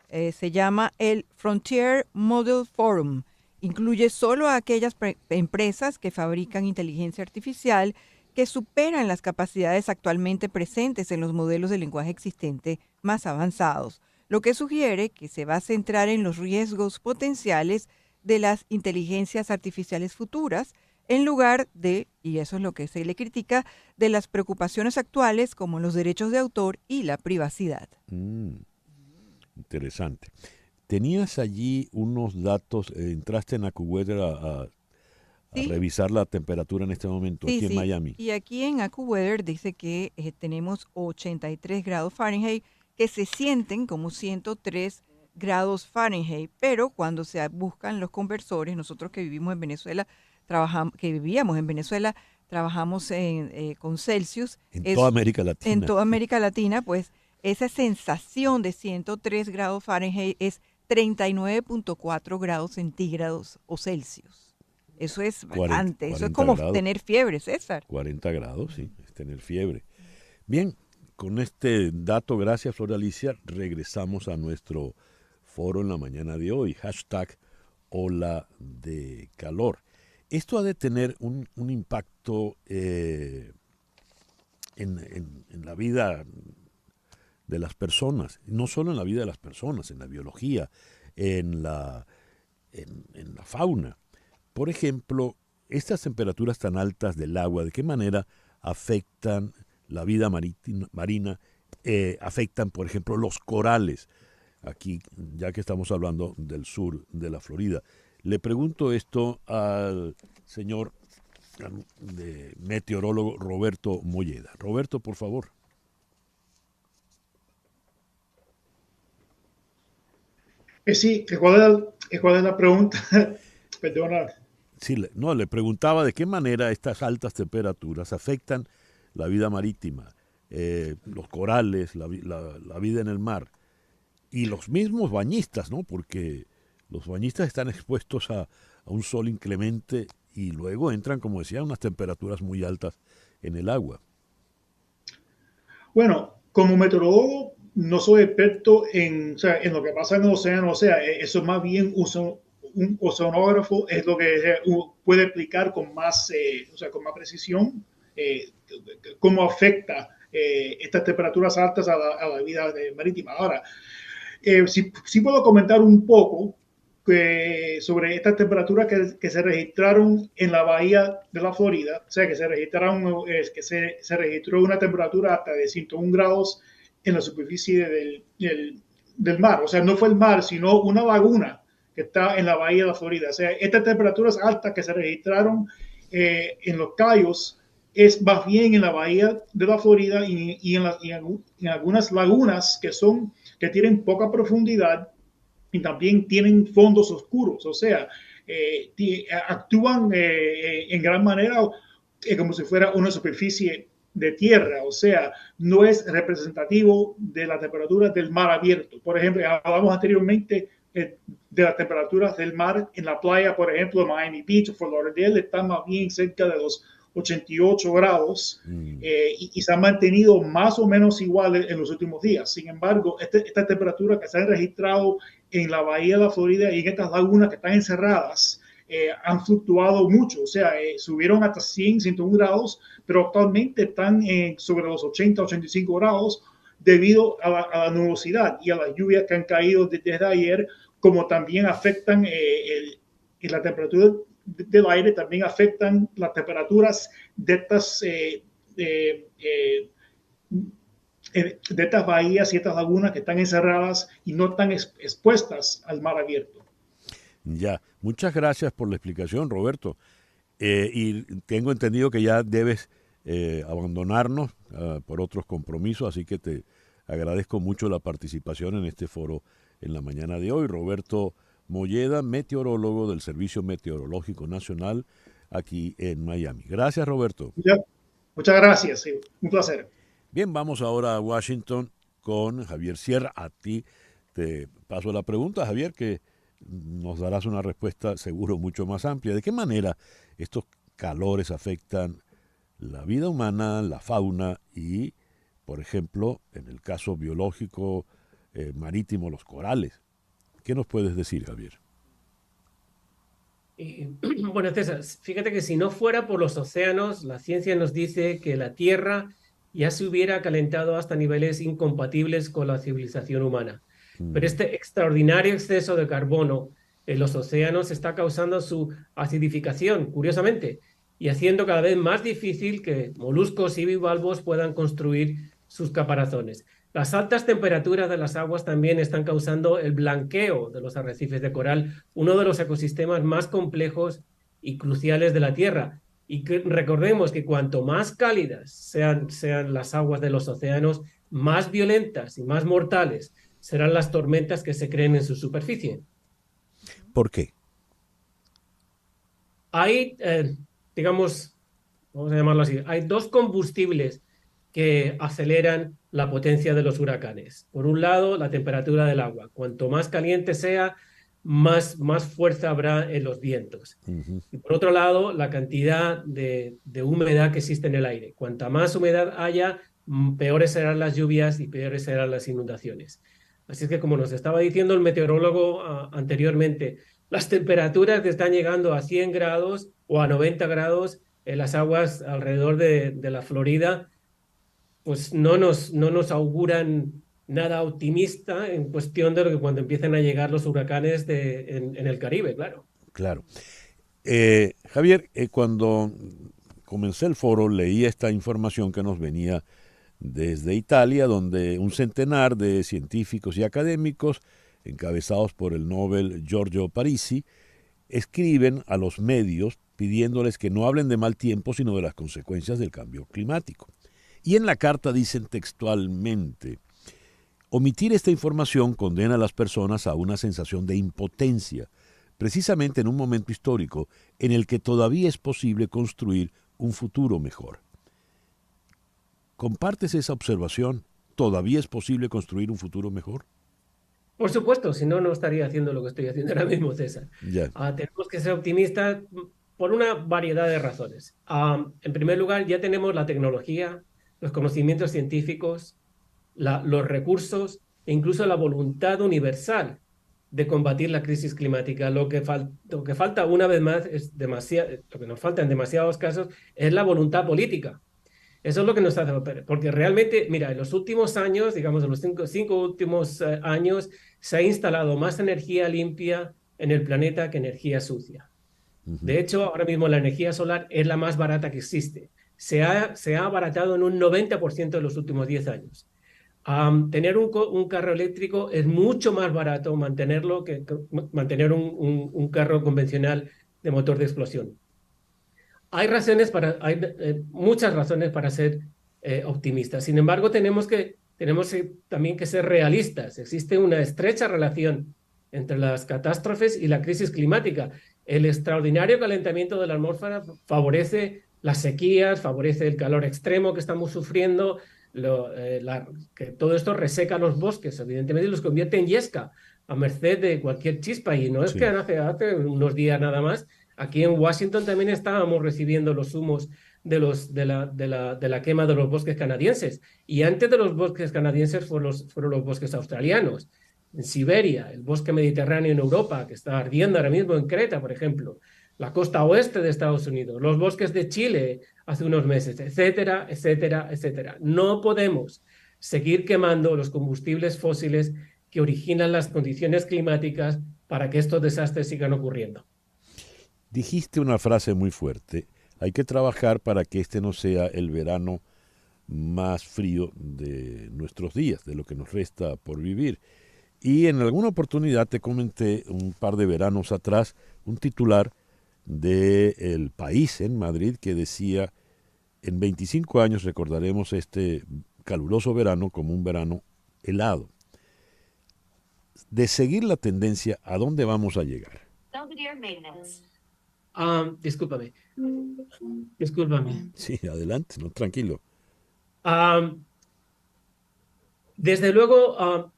Speaker 3: Se llama el Frontier Model Forum. Incluye solo a aquellas empresas que fabrican inteligencia artificial que superan las capacidades actualmente presentes en los modelos de lenguaje existente más avanzados, lo que sugiere que se va a centrar en los riesgos potenciales de las inteligencias artificiales futuras, en lugar de, y eso es lo que se le critica, de las preocupaciones actuales como los derechos de autor y la privacidad.
Speaker 2: Interesante. Tenías allí unos datos, entraste en AccuWeather a revisar la temperatura en este momento aquí en Miami.
Speaker 3: Y aquí en AccuWeather dice que tenemos 83 grados Fahrenheit, que se sienten como 103 grados Fahrenheit, pero cuando se buscan los conversores, nosotros que vivimos en Venezuela, vivíamos en Venezuela, trabajamos con Celsius.
Speaker 2: Toda América Latina.
Speaker 3: En toda América Latina, pues esa sensación de 103 grados Fahrenheit es 39.4 grados centígrados o Celsius. Eso es
Speaker 2: 40
Speaker 3: bastante, eso es como
Speaker 2: grados.
Speaker 3: tener fiebre, César.
Speaker 2: 40 grados, sí, es tener fiebre. Bien, con este dato, gracias Flor Alicia, regresamos a nuestro foro en la mañana de hoy, hashtag ola de calor. Esto ha de tener un impacto en la vida de las personas, no solo en la vida de las personas, en la biología, en la fauna. Por ejemplo, estas temperaturas tan altas del agua, ¿de qué manera afectan la vida marina? Afectan, por ejemplo, los corales. Aquí, ya que estamos hablando del sur de la Florida. Le pregunto esto al señor meteorólogo Roberto Molleda. Roberto, por favor.
Speaker 10: Sí, ¿cuál es la pregunta? Perdona.
Speaker 2: Sí, le preguntaba de qué manera estas altas temperaturas afectan la vida marítima, los corales, la vida en el mar y los mismos bañistas, ¿no? Porque los bañistas están expuestos a un sol inclemente y luego entran, como decía, a unas temperaturas muy altas en el agua.
Speaker 10: Bueno, como meteorólogo no soy experto en lo que pasa en el océano, eso más bien un oceanógrafo es lo que puede explicar con más precisión cómo afecta estas temperaturas altas a la vida marítima. Ahora, sí puedo comentar un poco sobre estas temperaturas que se registraron en la bahía de la Florida, o sea, que se registró una temperatura hasta de 101 grados en la superficie del mar. O sea, no fue el mar, sino una laguna que está en la bahía de la Florida. O sea, estas temperaturas altas que se registraron en los Cayos es más bien en la bahía de la Florida y en algunas lagunas que tienen poca profundidad y también tienen fondos oscuros. O sea, actúan en gran manera como si fuera una superficie de tierra, o sea, no es representativo de la temperatura del mar abierto. Por ejemplo, hablamos anteriormente de las temperaturas del mar en la playa, por ejemplo, Miami Beach o Fort Lauderdale, están más bien cerca de los 88 grados y se han mantenido más o menos iguales en los últimos días. Sin embargo, esta temperatura que se ha registrado en la bahía de la Florida y en estas lagunas que están encerradas han fluctuado mucho, o sea, subieron hasta 100, 101 grados, pero actualmente están sobre los 80, 85 grados debido a la nubosidad y a las lluvias que han caído desde ayer, como también afectan la temperatura del aire, también afectan las temperaturas de estas bahías y estas lagunas que están encerradas y no están expuestas al mar abierto.
Speaker 2: Ya, muchas gracias por la explicación, Roberto. Y tengo entendido que ya debes abandonarnos por otros compromisos, así que te agradezco mucho la participación en este foro en la mañana de hoy. Roberto Molleda, meteorólogo del Servicio Meteorológico Nacional aquí en Miami. Gracias, Roberto.
Speaker 10: Ya, muchas gracias, sí, un placer.
Speaker 2: Bien, vamos ahora a Washington con Javier Sierra. A ti te paso la pregunta, Javier, que nos darás una respuesta seguro mucho más amplia. ¿De qué manera estos calores afectan la vida humana, la fauna y, por ejemplo, en el caso biológico marítimo, los corales? ¿Qué nos puedes decir, Javier?
Speaker 9: Bueno, César, fíjate que si no fuera por los océanos, la ciencia nos dice que la Tierra ya se hubiera calentado hasta niveles incompatibles con la civilización humana. Pero este extraordinario exceso de carbono en los océanos está causando su acidificación, curiosamente, y haciendo cada vez más difícil que moluscos y bivalvos puedan construir sus caparazones. Las altas temperaturas de las aguas también están causando el blanqueo de los arrecifes de coral, uno de los ecosistemas más complejos y cruciales de la Tierra. Y que recordemos que cuanto más cálidas sean las aguas de los océanos, más violentas y más mortales serán las tormentas que se creen en su superficie.
Speaker 2: ¿Por qué?
Speaker 9: Hay, digamos, vamos a llamarlo así, hay dos combustibles que aceleran la potencia de los huracanes. Por un lado, la temperatura del agua. Cuanto más caliente sea, más fuerza habrá en los vientos. Y por otro lado, la cantidad de humedad que existe en el aire. Cuanta más humedad haya, peores serán las lluvias y peores serán las inundaciones. Así es que, como nos estaba diciendo el meteorólogo anteriormente, las temperaturas que están llegando a 100 grados o a 90 grados en las aguas alrededor de la Florida, pues no nos auguran nada optimista en cuestión de lo que cuando empiecen a llegar los huracanes en el Caribe, claro.
Speaker 2: Claro. Javier, cuando comencé el foro leí esta información que nos venía desde Italia, donde un centenar de científicos y académicos, encabezados por el Nobel Giorgio Parisi, escriben a los medios pidiéndoles que no hablen de mal tiempo, sino de las consecuencias del cambio climático. Y en la carta dicen textualmente: omitir esta información condena a las personas a una sensación de impotencia, precisamente en un momento histórico en el que todavía es posible construir un futuro mejor. ¿Compartes esa observación? ¿Todavía es posible construir un futuro mejor?
Speaker 9: Por supuesto, si no, no estaría haciendo lo que estoy haciendo ahora mismo, César.
Speaker 2: Ya.
Speaker 9: Tenemos que ser optimistas por una variedad de razones. En primer lugar, ya tenemos la tecnología, los conocimientos científicos, los recursos e incluso la voluntad universal de combatir la crisis climática. Lo que falta una vez más lo que nos falta en demasiados casos es la voluntad política. Eso es lo que nos hace, porque realmente, mira, en los últimos años, digamos en los cinco últimos años, se ha instalado más energía limpia en el planeta que energía sucia. De hecho, ahora mismo la energía solar es la más barata que existe. Se ha abaratado en un 90% en los últimos 10 años. Tener un carro eléctrico es mucho más barato mantenerlo que mantener un carro convencional de motor de explosión. Hay muchas razones para ser optimistas. Sin embargo, tenemos también que ser realistas. Existe una estrecha relación entre las catástrofes y la crisis climática. El extraordinario calentamiento de la atmósfera favorece las sequías, favorece el calor extremo que estamos sufriendo, que todo esto reseca los bosques, evidentemente, y los convierte en yesca a merced de cualquier chispa. Y no es que hace unos días nada más, aquí en Washington también estábamos recibiendo los humos de la quema de los bosques canadienses. Y antes de los bosques canadienses fueron los bosques australianos. En Siberia, el bosque mediterráneo en Europa, que está ardiendo ahora mismo en Creta, por ejemplo, la costa oeste de Estados Unidos, los bosques de Chile hace unos meses, etcétera, etcétera, etcétera. No podemos seguir quemando los combustibles fósiles que originan las condiciones climáticas para que estos desastres sigan ocurriendo.
Speaker 2: Dijiste una frase muy fuerte: hay que trabajar para que este no sea el verano más frío de nuestros días, de lo que nos resta por vivir. Y en alguna oportunidad te comenté un par de veranos atrás un titular de El País en Madrid que decía: en 25 años recordaremos este caluroso verano como un verano helado. De seguir la tendencia, ¿a dónde vamos a llegar?
Speaker 9: Discúlpame.
Speaker 2: Sí, adelante, no, tranquilo.
Speaker 9: Desde luego,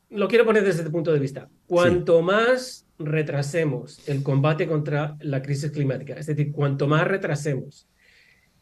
Speaker 9: lo quiero poner desde este punto de vista. Cuanto más retrasemos el combate contra la crisis climática, es decir, cuanto más retrasemos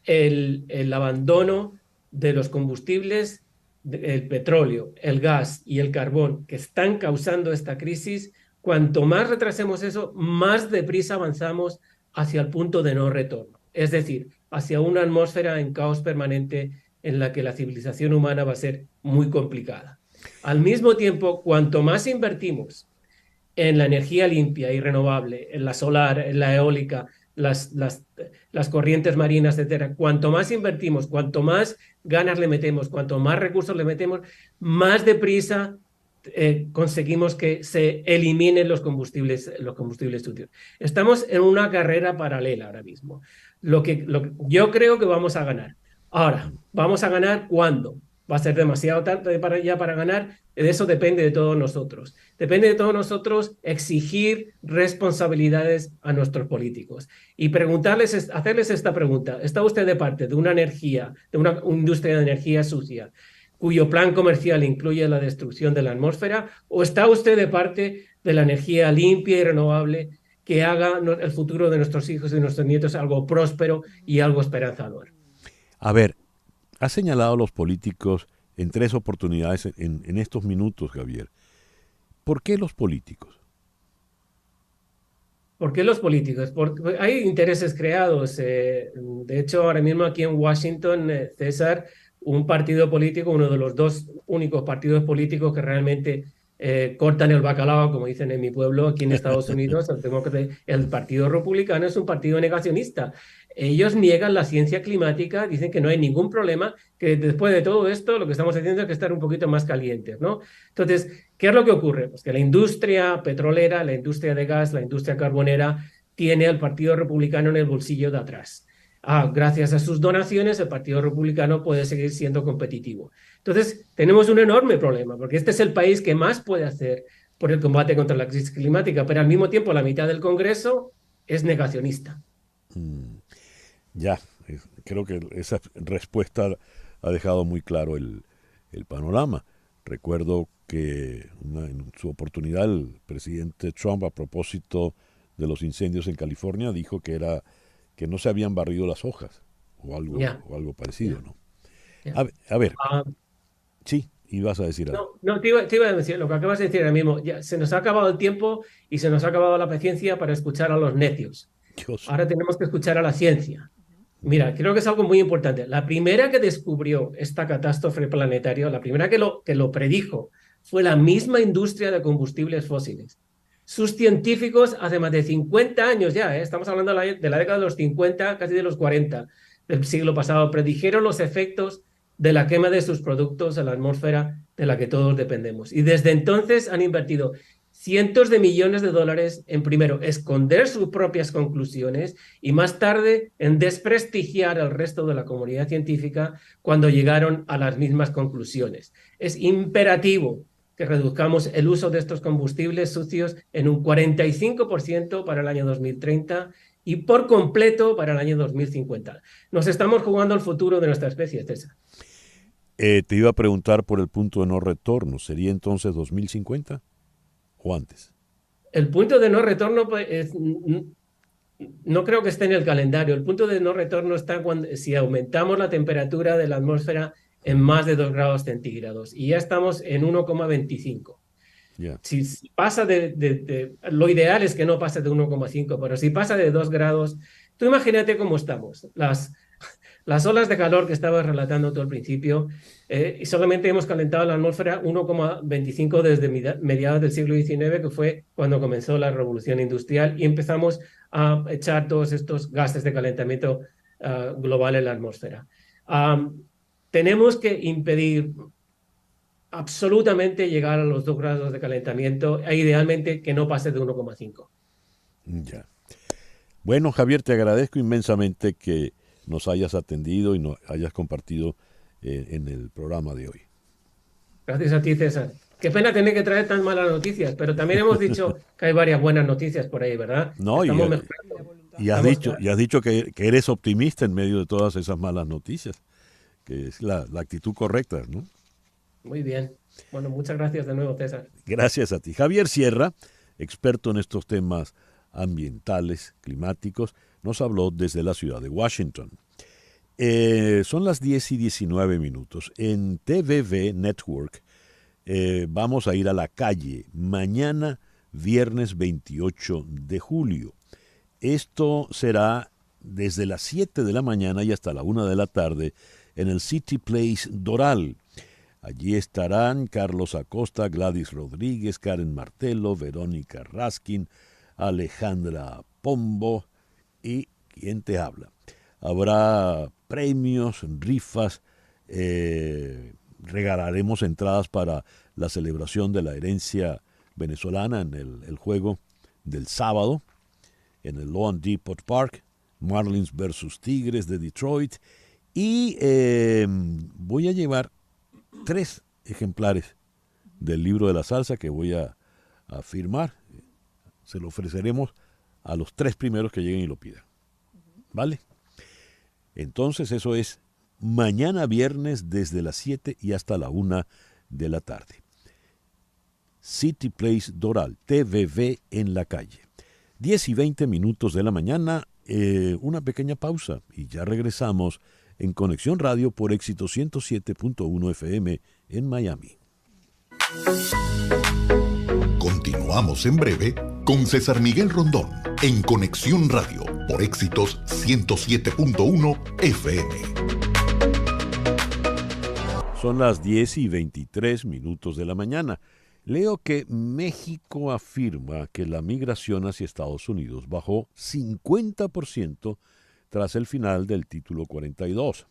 Speaker 9: el abandono de los combustibles, el petróleo, el gas y el carbón que están causando esta crisis, cuanto más retrasemos eso, más deprisa avanzamos hacia el punto de no retorno. Es decir, hacia una atmósfera en caos permanente en la que la civilización humana va a ser muy complicada. Al mismo tiempo, cuanto más invertimos en la energía limpia y renovable, en la solar, en la eólica, las corrientes marinas, etcétera, cuanto más invertimos, cuanto más ganas le metemos, cuanto más recursos le metemos, más deprisa conseguimos que se eliminen los combustibles sucios. Estamos en una carrera paralela ahora mismo. Yo creo que vamos a ganar. Ahora, ¿vamos a ganar cuándo? va a ser demasiado tarde para ganar. De eso depende de todos nosotros. Depende de todos nosotros exigir responsabilidades a nuestros políticos y hacerles esta pregunta. ¿Está usted de parte de una industria de energía sucia, cuyo plan comercial incluye la destrucción de la atmósfera, o está usted de parte de la energía limpia y renovable que haga el futuro de nuestros hijos y nuestros nietos algo próspero y algo esperanzador?
Speaker 2: A ver, ha señalado a los políticos en 3 oportunidades en estos minutos, Javier. ¿Por qué los políticos?
Speaker 9: ¿Por qué los políticos? Porque hay intereses creados. De hecho, ahora mismo aquí en Washington, César, un partido político, uno de los 2 únicos partidos políticos que realmente cortan el bacalao, como dicen en mi pueblo, aquí en Estados Unidos, el Partido Republicano es un partido negacionista. Ellos niegan la ciencia climática, dicen que no hay ningún problema, que después de todo esto lo que estamos haciendo es que estar un poquito más calientes, ¿no? Entonces, ¿qué es lo que ocurre? Pues que la industria petrolera, la industria de gas, la industria carbonera, tiene al Partido Republicano en el bolsillo de atrás. Gracias a sus donaciones, el Partido Republicano puede seguir siendo competitivo. Entonces, tenemos un enorme problema, porque este es el país que más puede hacer por el combate contra la crisis climática, pero al mismo tiempo la mitad del Congreso es negacionista.
Speaker 2: Ya, creo que esa respuesta ha dejado muy claro el panorama. Recuerdo que en su oportunidad el presidente Trump, a propósito de los incendios en California, dijo que no se habían barrido las hojas o algo parecido, ¿no? A ver, sí, ibas a decir algo.
Speaker 9: No, te iba a decir lo que acabas de decir ahora mismo. Ya, se nos ha acabado el tiempo y se nos ha acabado la paciencia para escuchar a los necios. Ahora tenemos que escuchar a la ciencia. Mira, creo que es algo muy importante. La primera que descubrió esta catástrofe planetaria, la primera que lo predijo, fue la misma industria de combustibles fósiles. Sus científicos hace más de 50 años ya, estamos hablando de la década de los 50, casi de los 40 del siglo pasado, predijeron los efectos de la quema de sus productos en la atmósfera de la que todos dependemos. Y desde entonces han invertido cientos de millones de dólares en, primero, esconder sus propias conclusiones y más tarde en desprestigiar al resto de la comunidad científica cuando llegaron a las mismas conclusiones. Es imperativo que reduzcamos el uso de estos combustibles sucios en un 45% para el año 2030 y por completo para el año 2050. Nos estamos jugando el futuro de nuestra especie, César.
Speaker 2: Te iba a preguntar por el punto de no retorno. ¿Sería entonces 2050 o antes?
Speaker 9: El punto de no retorno no creo que esté en el calendario. El punto de no retorno está si aumentamos la temperatura de la atmósfera en más de 2 grados centígrados. Y ya estamos en 1,25.
Speaker 2: Yeah.
Speaker 9: Si pasa lo ideal es que no pase de 1,5, pero si pasa de 2 grados, tú imagínate cómo estamos. Las olas de calor que estabas relatando tú al principio, y solamente hemos calentado la atmósfera 1,25 desde mediados del siglo XIX, que fue cuando comenzó la revolución industrial, y empezamos a echar todos estos gases de calentamiento global en la atmósfera. Tenemos que impedir absolutamente llegar a los 2 grados de calentamiento e idealmente que no pase de 1,5.
Speaker 2: Ya. Bueno, Javier, te agradezco inmensamente que nos hayas atendido y nos hayas compartido en el programa de hoy.
Speaker 9: Gracias a ti, César. Qué pena tener que traer tan malas noticias, pero también hemos dicho que hay varias buenas noticias por ahí, ¿verdad?
Speaker 2: No, y has dicho que eres optimista en medio de todas esas malas noticias, que es la actitud correcta, ¿no?
Speaker 9: Muy bien. Bueno, muchas gracias de nuevo, César.
Speaker 2: Gracias a ti. Javier Sierra, experto en estos temas ambientales, climáticos, nos habló desde la ciudad de Washington. Son las 10:19. En TVV Network vamos a ir a la calle mañana, viernes 28 de julio. Esto será desde las 7 de la mañana y hasta la 1 de la tarde en el City Place Doral. Allí estarán Carlos Acosta, Gladys Rodríguez, Karen Martelo, Verónica Raskin, Alejandra Pombo y ¿quién te habla? Habrá premios, rifas, regalaremos entradas para la celebración de la herencia venezolana en el juego del sábado en el Loan Depot Park, Marlins versus Tigres de Detroit, y voy a llevar 3 ejemplares del libro de la salsa que voy a firmar. Se lo ofreceremos a los 3 primeros que lleguen y lo pidan. ¿Vale? Entonces eso es mañana viernes desde las 7 y hasta la 1 de la tarde. City Place Doral, TVV en la calle. 10 y 20 minutos de la mañana, una pequeña pausa y ya regresamos en Conexión Radio por Éxito 107.1 FM en Miami.
Speaker 1: Continuamos en breve con César Miguel Rondón en Conexión Radio por Éxitos 107.1 FM.
Speaker 2: Son las 10 y 23 minutos de la mañana. Leo que México afirma que la migración hacia Estados Unidos bajó 50% tras el final del Título 42.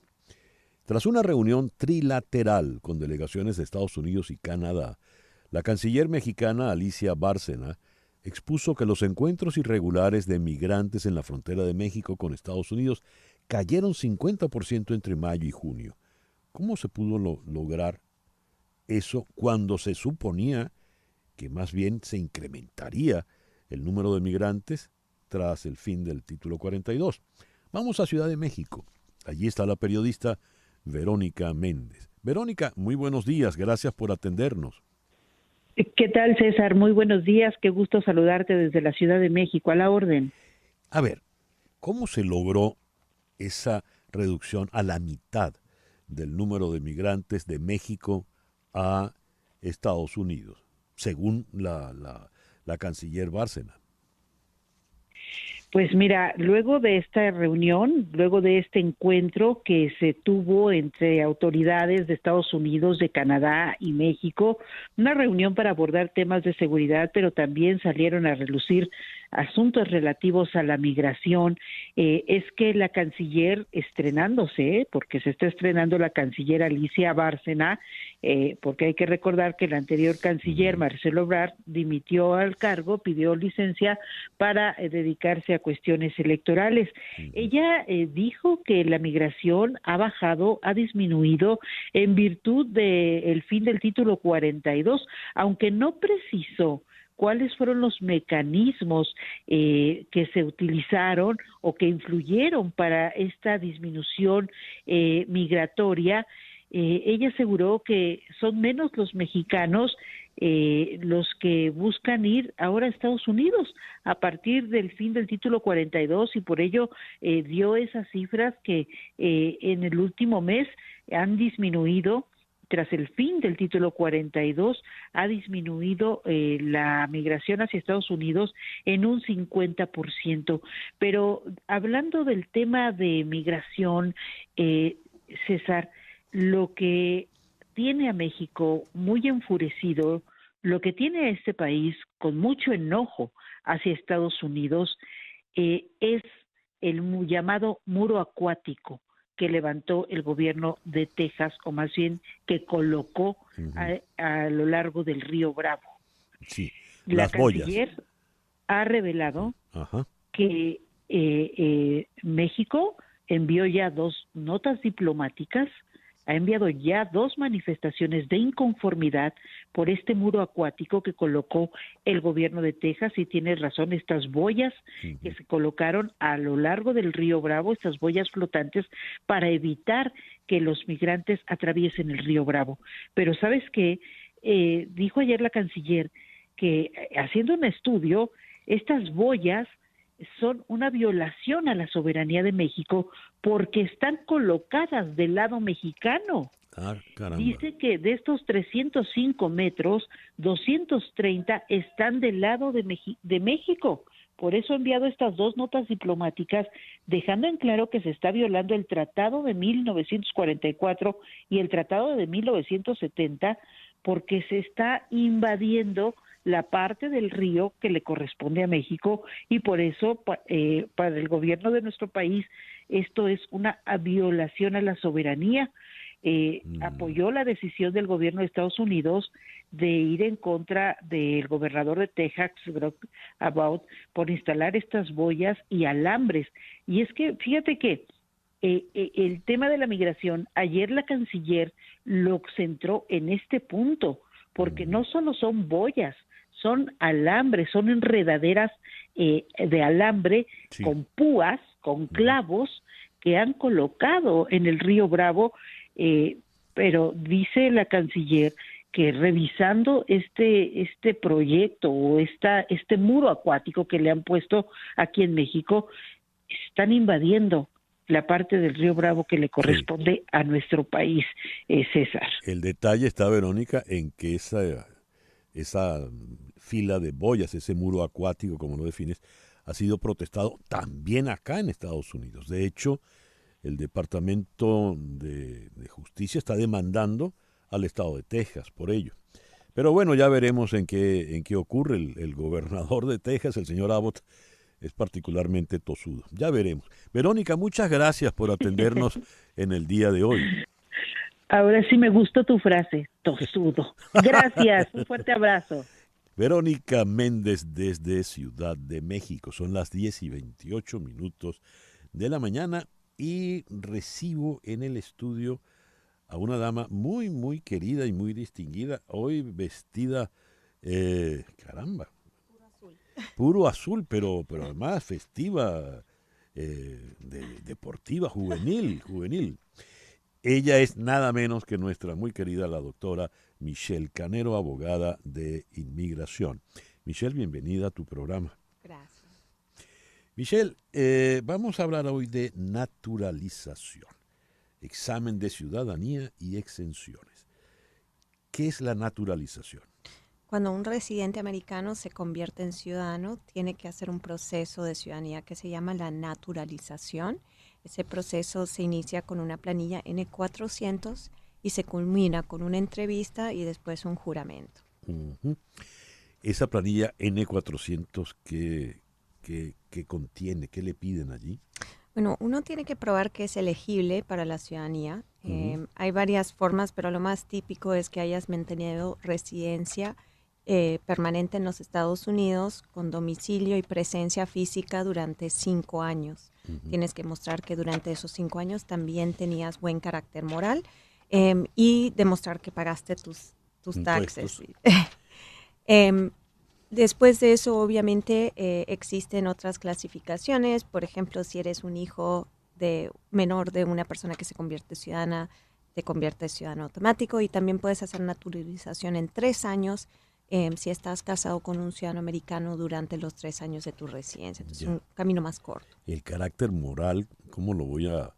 Speaker 2: Tras una reunión trilateral con delegaciones de Estados Unidos y Canadá, la canciller mexicana Alicia Bárcena expuso que los encuentros irregulares de migrantes en la frontera de México con Estados Unidos cayeron 50% entre mayo y junio. ¿Cómo se pudo lograr eso cuando se suponía que más bien se incrementaría el número de migrantes tras el fin del Título 42? Vamos a Ciudad de México. Allí está la periodista Verónica Méndez. Verónica, muy buenos días. Gracias por atendernos.
Speaker 11: ¿Qué tal, César? Muy buenos días. Qué gusto saludarte desde la Ciudad de México. A la orden.
Speaker 2: A ver, ¿cómo se logró esa reducción a la mitad del número de migrantes de México a Estados Unidos, según la canciller Bárcena?
Speaker 11: Pues mira, luego de esta reunión, luego de este encuentro que se tuvo entre autoridades de Estados Unidos, de Canadá y México, una reunión para abordar temas de seguridad, pero también salieron a relucir asuntos relativos a la migración, es que la canciller estrenándose, porque se está estrenando la canciller Alicia Bárcena, porque hay que recordar que el anterior canciller, Marcelo Ebrard, dimitió al cargo, pidió licencia para dedicarse a cuestiones electorales. Ella dijo que la migración ha bajado, ha disminuido en virtud del fin del Título 42, aunque no precisó cuáles fueron los mecanismos que se utilizaron o que influyeron para esta disminución migratoria. Ella aseguró que son menos los mexicanos los que buscan ir ahora a Estados Unidos a partir del fin del Título 42 y por ello dio esas cifras que en el último mes han disminuido. Tras el fin del Título 42, ha disminuido la migración hacia Estados Unidos en un 50%. Pero hablando del tema de migración, César, lo que tiene a México muy enfurecido, lo que tiene a este país con mucho enojo hacia Estados Unidos, es el llamado muro acuático que levantó el gobierno de Texas, o más bien que colocó a lo largo del río Bravo.
Speaker 2: Sí,
Speaker 11: la
Speaker 2: las boyas.
Speaker 11: canciller ha revelado que México envió ya 2 notas diplomáticas, ha enviado ya 2 manifestaciones de inconformidad por este muro acuático que colocó el gobierno de Texas, y tiene razón, estas boyas que se colocaron a lo largo del río Bravo, estas boyas flotantes para evitar que los migrantes atraviesen el río Bravo. Pero ¿sabes qué? Dijo ayer la canciller que haciendo un estudio, estas boyas son una violación a la soberanía de México porque están colocadas del lado mexicano. Dice que de estos 305 metros, 230 están del lado de México. Por eso ha enviado estas 2 notas diplomáticas, dejando en claro que se está violando el Tratado de 1944 y el Tratado de 1970, porque se está invadiendo la parte del río que le corresponde a México, y por eso para el gobierno de nuestro país esto es una violación a la soberanía. Apoyó la decisión del gobierno de Estados Unidos de ir en contra del gobernador de Texas, Greg Abbott, por instalar estas boyas y alambres. Y es que fíjate que el tema de la migración, ayer la canciller lo centró en este punto, porque no solo son boyas, son alambres, son enredaderas de alambre con púas, con clavos que han colocado en el río Bravo, pero dice la canciller que revisando este proyecto o este muro acuático que le han puesto aquí en México, están invadiendo la parte del río Bravo que le corresponde a nuestro país, César.
Speaker 2: El detalle está, Verónica, en que esa fila de boyas, ese muro acuático, como lo defines, ha sido protestado también acá en Estados Unidos. De hecho, el Departamento de Justicia está demandando al estado de Texas por ello. Pero bueno, ya veremos en qué ocurre. El gobernador de Texas, el señor Abbott, es particularmente tosudo. Ya veremos. Verónica, muchas gracias por atendernos en el día de hoy.
Speaker 11: Ahora sí me gustó tu frase, tosudo. Gracias, un fuerte abrazo.
Speaker 2: Verónica Méndez desde Ciudad de México. Son las 10:28 de la mañana y recibo en el estudio a una dama muy, muy querida y muy distinguida, hoy vestida, caramba, puro azul, pero además festiva, deportiva, juvenil. Ella es nada menos que nuestra muy querida la doctora Michelle Canero, abogada de inmigración. Michelle, bienvenida a tu programa.
Speaker 12: Gracias.
Speaker 2: Michelle, vamos a hablar hoy de naturalización, examen de ciudadanía y exenciones. ¿Qué es la naturalización?
Speaker 12: Cuando un residente americano se convierte en ciudadano, tiene que hacer un proceso de ciudadanía que se llama la naturalización. Ese proceso se inicia con una planilla N400 y se culmina con una entrevista y después un juramento.
Speaker 2: Uh-huh. Esa planilla N400, ¿qué contiene? ¿Qué le piden allí?
Speaker 12: Bueno, uno tiene que probar que es elegible para la ciudadanía. Hay varias formas, pero lo más típico es que hayas mantenido residencia permanente en los Estados Unidos con domicilio y presencia física durante 5 años. Tienes que mostrar que durante esos 5 años también tenías buen carácter moral y demostrar que pagaste tus taxes. Después de eso, obviamente, existen otras clasificaciones. Por ejemplo, si eres un hijo menor de una persona que se convierte ciudadana, te conviertes ciudadano automático, y también puedes hacer naturalización en 3 años si estás casado con un ciudadano americano durante los 3 años de tu residencia. Entonces, es un camino más corto.
Speaker 2: El carácter moral, ¿cómo lo voy a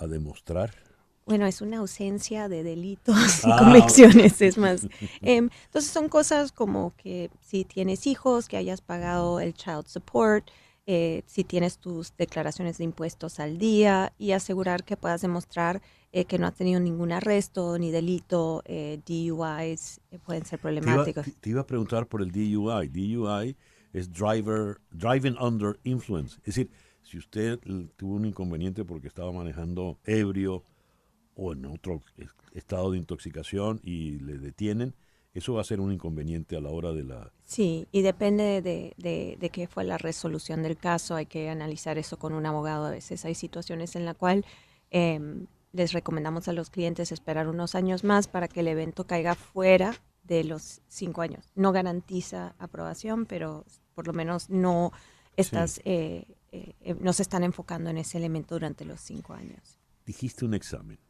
Speaker 2: demostrar?
Speaker 12: Bueno, es una ausencia de delitos y convicciones, es más. Entonces son cosas como que si tienes hijos, que hayas pagado el child support, si tienes tus declaraciones de impuestos al día, y asegurar que puedas demostrar que no has tenido ningún arresto ni delito. DUIs pueden ser problemáticos.
Speaker 2: Te iba a preguntar por el DUI. DUI es driving under influence. Es decir, si usted tuvo un inconveniente porque estaba manejando ebrio o en otro estado de intoxicación y le detienen, eso va a ser un inconveniente a la hora de la...
Speaker 12: Sí, y depende de qué fue la resolución del caso. Hay que analizar eso con un abogado. A veces hay situaciones en la cual les recomendamos a los clientes esperar unos años más para que el evento caiga fuera de los 5 años. No garantiza aprobación, pero por lo menos no estás, no se están enfocando en ese elemento durante los 5 años.
Speaker 2: Dijiste un examen.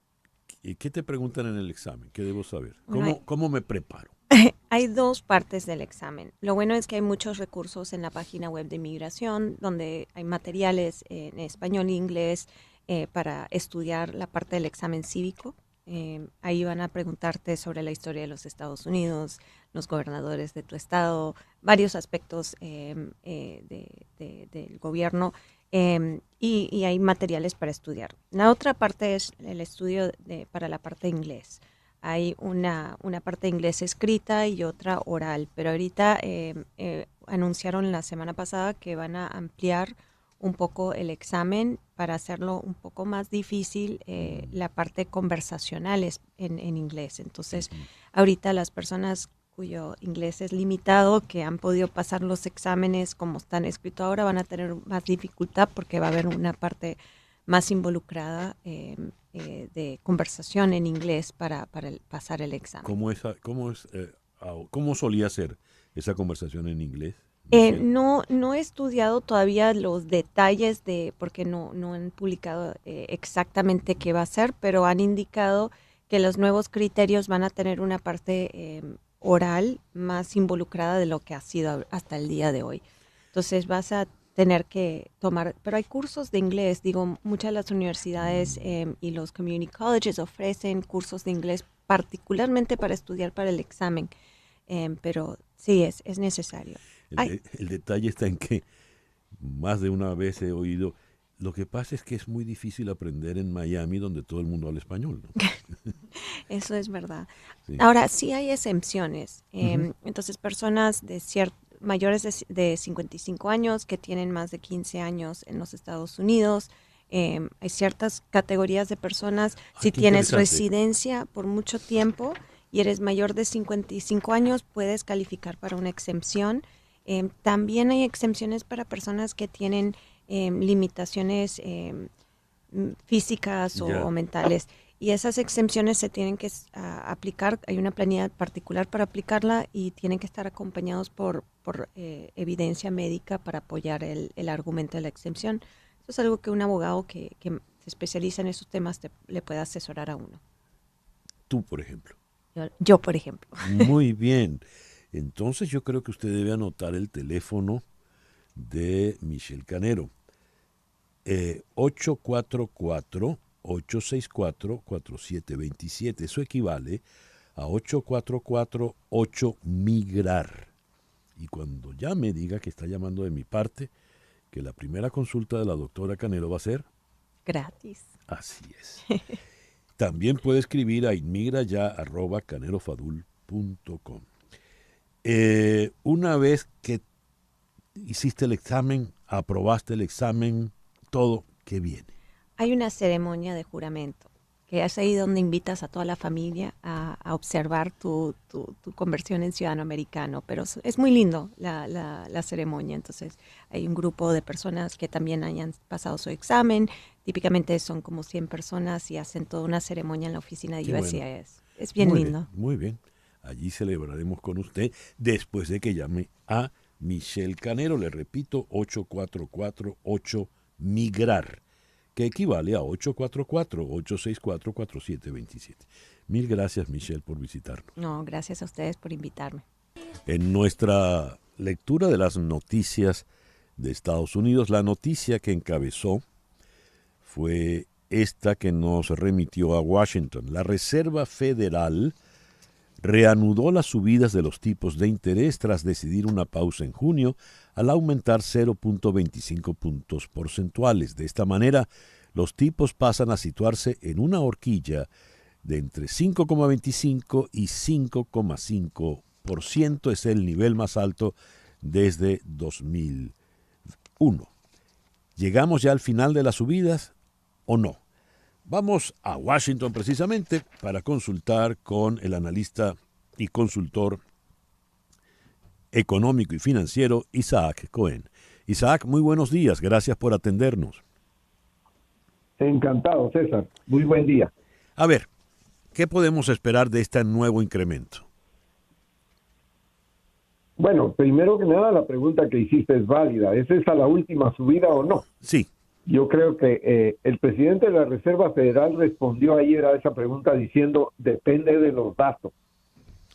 Speaker 2: ¿Qué te preguntan en el examen? ¿Qué debo saber?
Speaker 12: Bueno,
Speaker 2: ¿Cómo me preparo?
Speaker 12: Hay 2 partes del examen. Lo bueno es que hay muchos recursos en la página web de inmigración, donde hay materiales en español e inglés para estudiar la parte del examen cívico. Ahí van a preguntarte sobre la historia de los Estados Unidos, los gobernadores de tu estado, varios aspectos del gobierno. Y hay materiales para estudiar. La otra parte es el estudio para la parte de inglés. Hay una parte de inglés escrita y otra oral, pero ahorita anunciaron la semana pasada que van a ampliar un poco el examen para hacerlo un poco más difícil, la parte conversacional en inglés. Entonces, ahorita las personas cuyo inglés es limitado, que han podido pasar los exámenes como están escritos ahora, van a tener más dificultad porque va a haber una parte más involucrada de conversación en inglés para pasar el examen.
Speaker 2: ¿Cómo solía ser esa conversación en inglés?
Speaker 12: No he estudiado todavía los detalles porque no han publicado exactamente qué va a ser, pero han indicado que los nuevos criterios van a tener una parte oral más involucrada de lo que ha sido hasta el día de hoy. Entonces vas a tener que tomar, pero hay cursos de inglés, digo, muchas de las universidades y los community colleges ofrecen cursos de inglés particularmente para estudiar para el examen, pero sí, es necesario.
Speaker 2: El detalle está en que más de una vez he oído, lo que pasa es que es muy difícil aprender en Miami donde todo el mundo habla español, ¿no?
Speaker 12: Eso es verdad.
Speaker 2: Sí.
Speaker 12: Ahora, sí hay excepciones. Entonces, personas mayores de 55 años que tienen más de 15 años en los Estados Unidos, hay ciertas categorías de personas, si tienes residencia por mucho tiempo y eres mayor de 55 años, puedes calificar para una exención. También hay exenciones para personas que tienen limitaciones físicas o mentales. Y esas exenciones se tienen que aplicar, hay una planilla particular para aplicarla y tienen que estar acompañados por evidencia médica para apoyar el argumento de la exención. Eso es algo que un abogado que se especializa en esos temas le puede asesorar a uno.
Speaker 2: Tú, por ejemplo.
Speaker 12: Yo, por ejemplo.
Speaker 2: Muy bien. Entonces yo creo que usted debe anotar el teléfono de Michelle Canero. 844-864-4727. Eso equivale a 844-8-MIGRAR. Y cuando llame, diga que está llamando de mi parte, que la primera consulta de la doctora Canero va a ser
Speaker 12: gratis.
Speaker 2: Así es. También puede escribir a inmigraya@canerofadul.com. Una vez que hiciste el examen, aprobaste el examen, todo, ¿qué viene?
Speaker 12: Hay una ceremonia de juramento, que es ahí donde invitas a toda la familia a observar tu conversión en ciudadano americano, pero es muy lindo la ceremonia. Entonces hay un grupo de personas que también hayan pasado su examen, típicamente son como 100 personas y hacen toda una ceremonia en la oficina de USCIS. Bueno. Es bien lindo.
Speaker 2: Muy bien. Allí celebraremos con usted después de que llame a Michelle Canero. Le repito, 844-8-MIGRAR, que equivale a 844-864-4727. Mil gracias, Michelle, por visitarnos.
Speaker 12: No, gracias a ustedes por invitarme.
Speaker 2: En nuestra lectura de las noticias de Estados Unidos, la noticia que encabezó fue esta que nos remitió a Washington. La Reserva Federal reanudó las subidas de los tipos de interés tras decidir una pausa en junio al aumentar 0.25 puntos porcentuales. De esta manera, los tipos pasan a situarse en una horquilla de entre 5,25 y 5,5%. Es el nivel más alto desde 2001. ¿Llegamos ya al final de las subidas o no? Vamos a Washington precisamente para consultar con el analista y consultor económico y financiero Isaac Cohen. Isaac, muy buenos días, gracias por atendernos.
Speaker 13: Encantado, César. Muy buen día.
Speaker 2: A ver, ¿qué podemos esperar de este nuevo incremento?
Speaker 13: Bueno, primero que nada, la pregunta que hiciste es válida. ¿Es esa la última subida o no?
Speaker 2: Sí.
Speaker 13: Yo creo que el presidente de la Reserva Federal respondió ayer a esa pregunta diciendo depende de los datos.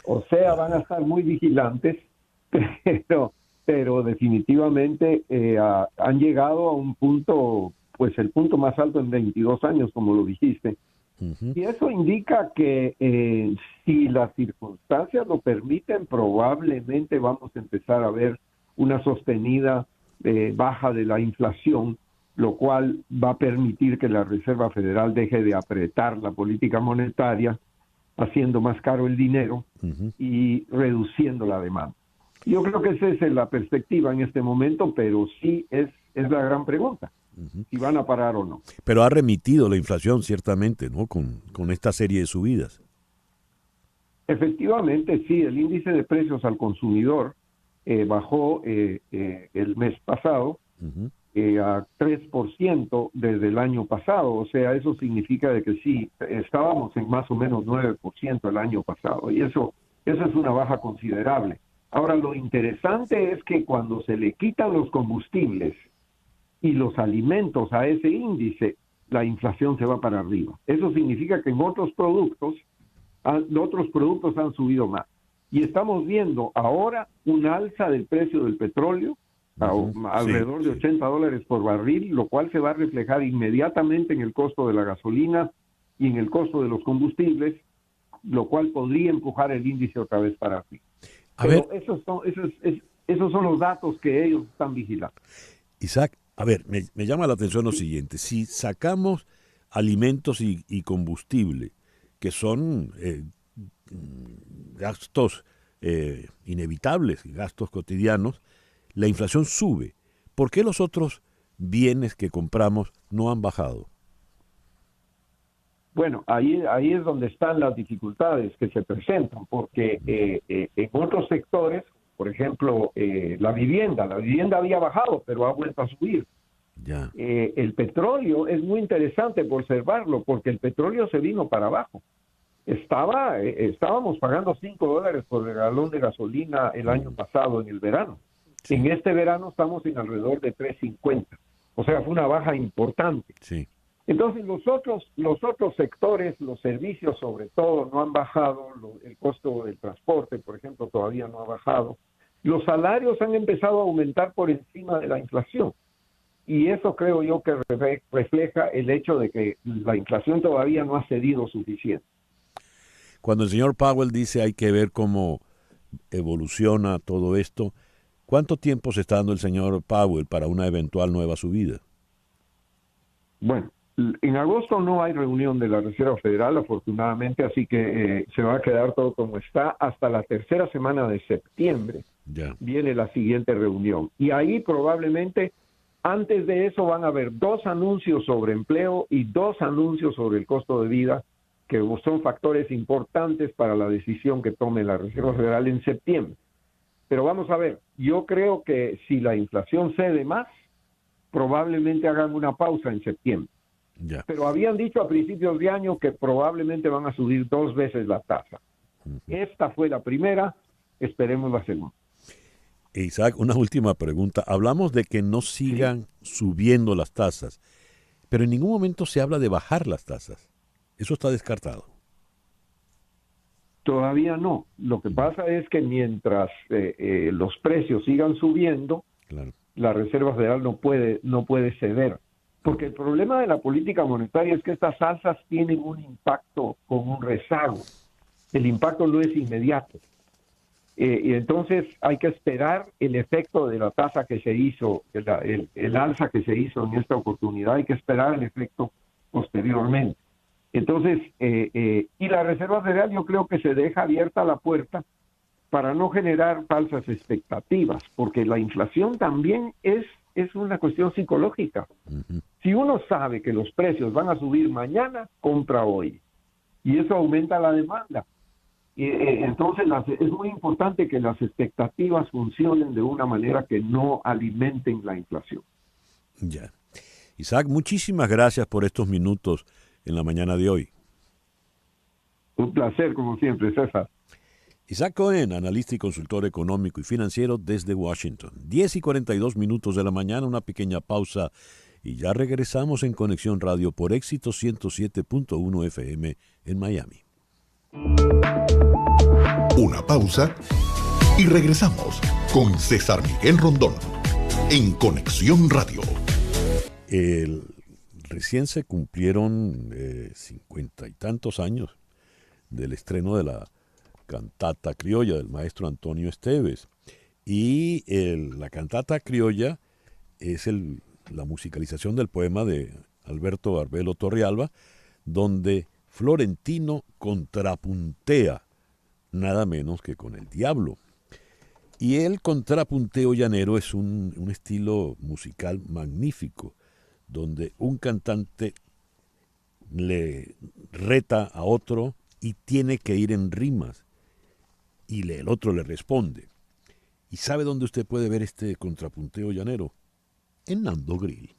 Speaker 13: O sea, van a estar muy vigilantes, pero definitivamente han llegado a un punto, pues el punto más alto en 22 años, como lo dijiste. Y eso indica que si las circunstancias lo permiten, probablemente vamos a empezar a ver una sostenida baja de la inflación, lo cual va a permitir que la Reserva Federal deje de apretar la política monetaria, haciendo más caro el dinero y reduciendo la demanda. Yo creo que esa es la perspectiva en este momento, pero sí es la gran pregunta, si van a parar o no.
Speaker 2: Pero ha remitido la inflación, ciertamente, ¿no? Con esta serie de subidas.
Speaker 13: Efectivamente, sí, el índice de precios al consumidor bajó el mes pasado, a 3% desde el año pasado. O sea, eso significa de que sí, estábamos en más o menos 9% el año pasado, y eso es una baja considerable. Ahora, lo interesante es que cuando se le quitan los combustibles y los alimentos a ese índice, la inflación se va para arriba. Eso significa que en otros productos han subido más. Y estamos viendo ahora un alza del precio del petróleo, alrededor de $80 por barril, lo cual se va a reflejar inmediatamente en el costo de la gasolina y en el costo de los combustibles, lo cual podría empujar el índice otra vez para arriba. Esos son los datos que ellos están vigilando.
Speaker 2: Isaac, a ver, me llama la atención lo siguiente. Si sacamos alimentos y combustible, que son gastos inevitables, gastos cotidianos, la inflación sube. ¿Por qué los otros bienes que compramos no han bajado?
Speaker 13: Bueno, ahí es donde están las dificultades que se presentan, porque en otros sectores, por ejemplo, la vivienda había bajado, pero ha vuelto a subir.
Speaker 2: Ya.
Speaker 13: El petróleo es muy interesante por observarlo, porque el petróleo se vino para abajo. Estábamos pagando $5 por el galón de gasolina el año pasado en el verano. Sí. En este verano estamos en alrededor de 3.50. O sea, fue una baja importante.
Speaker 2: Sí.
Speaker 13: Entonces, los otros sectores, los servicios sobre todo, no han bajado. El costo del transporte, por ejemplo, todavía no ha bajado. Los salarios han empezado a aumentar por encima de la inflación. Y eso creo yo que refleja el hecho de que la inflación todavía no ha cedido suficiente.
Speaker 2: Cuando el señor Powell dice hay que ver cómo evoluciona todo esto, ¿cuánto tiempo se está dando el señor Powell para una eventual nueva subida?
Speaker 13: Bueno, en agosto no hay reunión de la Reserva Federal, afortunadamente, así que se va a quedar todo como está. Hasta la tercera semana de septiembre viene la siguiente reunión. Y ahí probablemente, antes de eso, van a haber 2 anuncios sobre empleo y 2 anuncios sobre el costo de vida, que son factores importantes para la decisión que tome la Reserva Federal en septiembre. Pero vamos a ver, yo creo que si la inflación cede más, probablemente hagan una pausa en septiembre.
Speaker 2: Ya.
Speaker 13: Pero habían dicho a principios de año que probablemente van a subir 2 veces la tasa. Esta fue la primera, esperemos la segunda.
Speaker 2: Isaac, una última pregunta. Hablamos de que no sigan subiendo las tasas, pero en ningún momento se habla de bajar las tasas. Eso está descartado.
Speaker 13: Todavía no. Lo que pasa es que mientras los precios sigan subiendo,
Speaker 2: claro,
Speaker 13: la Reserva Federal no puede ceder. Porque el problema de la política monetaria es que estas alzas tienen un impacto con un rezago. El impacto no es inmediato. Y entonces hay que esperar el efecto de la tasa que se hizo, el alza que se hizo en esta oportunidad, hay que esperar el efecto posteriormente. Entonces, y la Reserva Federal yo creo que se deja abierta la puerta para no generar falsas expectativas, porque la inflación también es una cuestión psicológica. Si uno sabe que los precios van a subir mañana, compra hoy. Y eso aumenta la demanda. Entonces es muy importante que las expectativas funcionen de una manera que no alimenten la inflación.
Speaker 2: Ya. Isaac, muchísimas gracias por estos minutos en la mañana de hoy.
Speaker 13: Un placer, como siempre, César.
Speaker 2: Isaac Cohen, analista y consultor económico y financiero desde Washington. 10:42 de la mañana, una pequeña pausa y ya regresamos en Conexión Radio por Éxito 107.1 FM en Miami.
Speaker 1: Una pausa y regresamos con César Miguel Rondón en Conexión Radio.
Speaker 2: Recién se cumplieron 50 y tantos años del estreno de la cantata criolla del maestro Antonio Esteves. Y la cantata criolla es la musicalización del poema de Alberto Barbelo Torrealba, donde Florentino contrapuntea nada menos que con el diablo. Y el contrapunteo llanero es un estilo musical magnífico, donde un cantante le reta a otro y tiene que ir en rimas, y el otro le responde. ¿Y sabe dónde usted puede ver este contrapunteo llanero? en Nando Grill.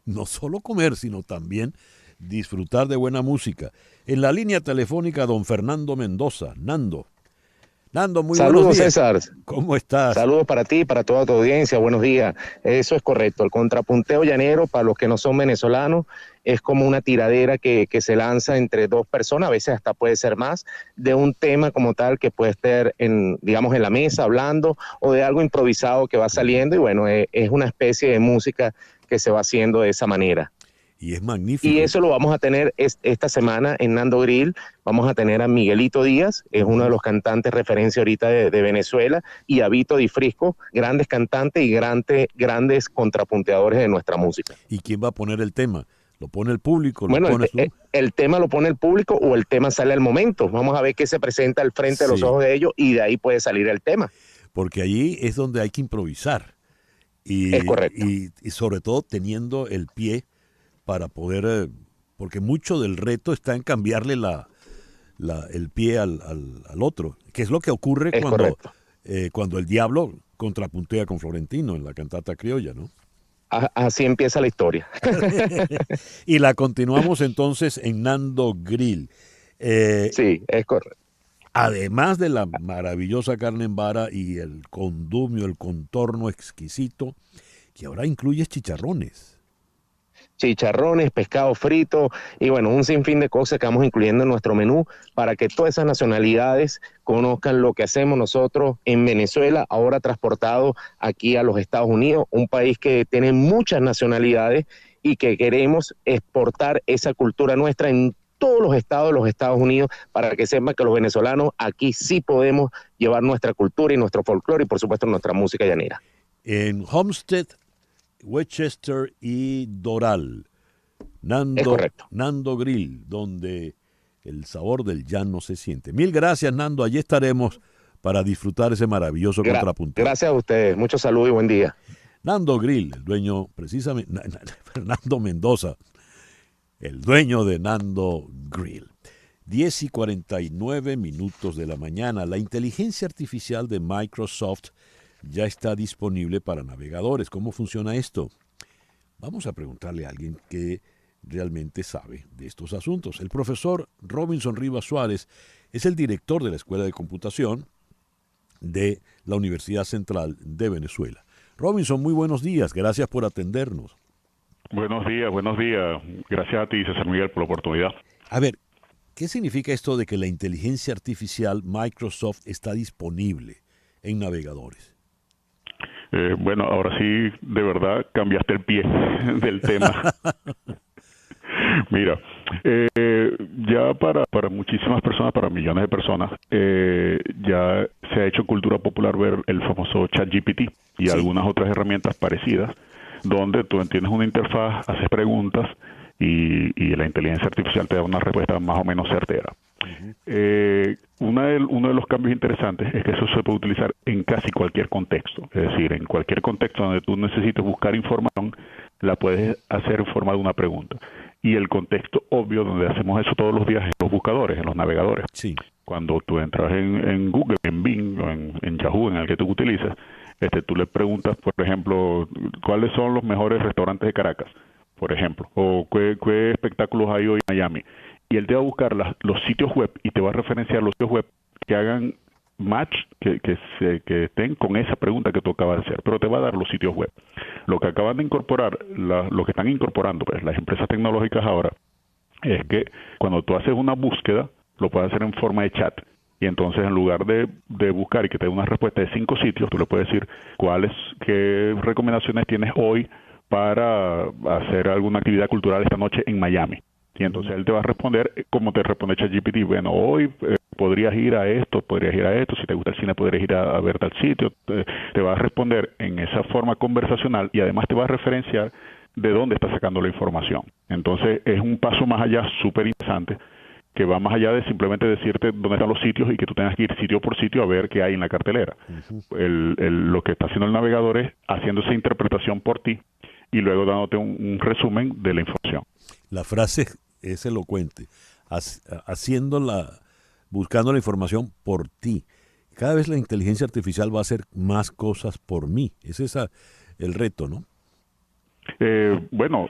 Speaker 2: No solo comer, sino también disfrutar de buena música. En la línea telefónica, don Fernando Mendoza. Nando, muy
Speaker 14: Saludos,
Speaker 2: buenos días.
Speaker 14: César.
Speaker 2: ¿Cómo estás?
Speaker 14: Saludos para ti y para toda tu audiencia. Buenos días. Eso es correcto. El contrapunteo llanero, para los que no son venezolanos, es como una tiradera que se lanza entre dos personas, a veces hasta puede ser más, de un tema como tal que puede estar digamos, en la mesa hablando, o de algo improvisado que va saliendo, y bueno, es una especie de música que se va haciendo de esa manera.
Speaker 2: Y es magnífico.
Speaker 14: Y eso lo vamos a tener esta semana en Nando Grill. Vamos a tener a Miguelito Díaz, es uno de los cantantes referencia ahorita de Venezuela, y a Vito Di Frisco, grandes cantantes y grandes contrapunteadores de nuestra música.
Speaker 2: ¿Y quién va a poner el tema? ¿Lo pone el público?
Speaker 14: Bueno, el tema lo pone el público o el tema sale al momento. Vamos a ver qué se presenta al frente de los ojos de ellos y de ahí puede salir el tema.
Speaker 2: Porque allí es donde hay que improvisar.
Speaker 14: Es correcto.
Speaker 2: Y sobre todo teniendo el pie para poder, porque mucho del reto está en cambiarle el pie al otro, que es lo que ocurre cuando el diablo contrapuntea con Florentino en la cantata criolla, ¿no?
Speaker 14: Así empieza la historia.
Speaker 2: Y la continuamos entonces en Nando Grill.
Speaker 14: Sí, es correcto.
Speaker 2: Además de la maravillosa carne en vara y el condumio, el contorno exquisito, que ahora incluye chicharrones.
Speaker 14: Chicharrones, pescado frito y bueno, un sinfín de cosas que vamos incluyendo en nuestro menú para que todas esas nacionalidades conozcan lo que hacemos nosotros en Venezuela, ahora transportado aquí a los Estados Unidos, un país que tiene muchas nacionalidades y que queremos exportar esa cultura nuestra en todos los estados de los Estados Unidos para que sepan que los venezolanos aquí sí podemos llevar nuestra cultura y nuestro folclore y por supuesto nuestra música llanera.
Speaker 2: En Homestead, Westchester y Doral, Nando Grill, donde el sabor del llano se siente. Mil gracias, Nando. Allí estaremos para disfrutar ese maravilloso contrapunto.
Speaker 14: Gracias a ustedes. Mucho salud y buen día.
Speaker 2: Nando Grill, el dueño, precisamente, Fernando Mendoza, el dueño de Nando Grill. 10:49 de la mañana. La inteligencia artificial de Microsoft ya está disponible para navegadores. ¿Cómo funciona esto? Vamos a preguntarle a alguien que realmente sabe de estos asuntos. El profesor Robinson Rivas Suárez es el director de la Escuela de Computación de la Universidad Central de Venezuela. Robinson, muy buenos días. Gracias por atendernos.
Speaker 15: Buenos días. Gracias a ti, César Miguel, por la oportunidad.
Speaker 2: A ver, ¿qué significa esto de que la inteligencia artificial Microsoft está disponible en navegadores?
Speaker 15: Bueno, ahora sí, de verdad, cambiaste el pie del tema. Mira, ya para muchísimas personas, para millones de personas, ya se ha hecho cultura popular ver el famoso ChatGPT y algunas otras herramientas parecidas, donde tú entiendes una interfaz, haces preguntas y la inteligencia artificial te da una respuesta más o menos certera. Uno de los cambios interesantes es que eso se puede utilizar en casi cualquier contexto, es decir, en cualquier contexto donde tú necesites buscar información, la puedes hacer en forma de una pregunta. Y el contexto obvio donde hacemos eso todos los días es en los buscadores, en los navegadores.
Speaker 2: Sí.
Speaker 15: Cuando tú entras en Google, en Bing o en Yahoo, en el que tú utilizas, tú le preguntas, por ejemplo, ¿cuáles son los mejores restaurantes de Caracas? Por ejemplo, o ¿qué espectáculos hay hoy en Miami? Y él te va a buscar los sitios web y te va a referenciar los sitios web que hagan match, que estén con esa pregunta que tú acabas de hacer, pero te va a dar los sitios web. Lo que acaban de incorporar, lo que están incorporando pues las empresas tecnológicas ahora, es que cuando tú haces una búsqueda, lo puedes hacer en forma de chat. Y entonces en lugar de buscar y que te dé una respuesta de 5 sitios, tú le puedes decir qué recomendaciones tienes hoy para hacer alguna actividad cultural esta noche en Miami. Y entonces él te va a responder como te responde ChatGPT. Bueno, hoy podrías ir a esto, si te gusta el cine podrías ir a ver tal sitio. Te va a responder en esa forma conversacional y además te va a referenciar de dónde está sacando la información. Entonces es un paso más allá súper interesante, que va más allá de simplemente decirte dónde están los sitios y que tú tengas que ir sitio por sitio a ver qué hay en la cartelera. Lo que está haciendo el navegador es haciendo esa interpretación por ti y luego dándote un resumen de la información.
Speaker 2: La frase es elocuente, buscando la información por ti. Cada vez la inteligencia artificial va a hacer más cosas por mí. Ese es el reto, ¿no?
Speaker 15: Bueno,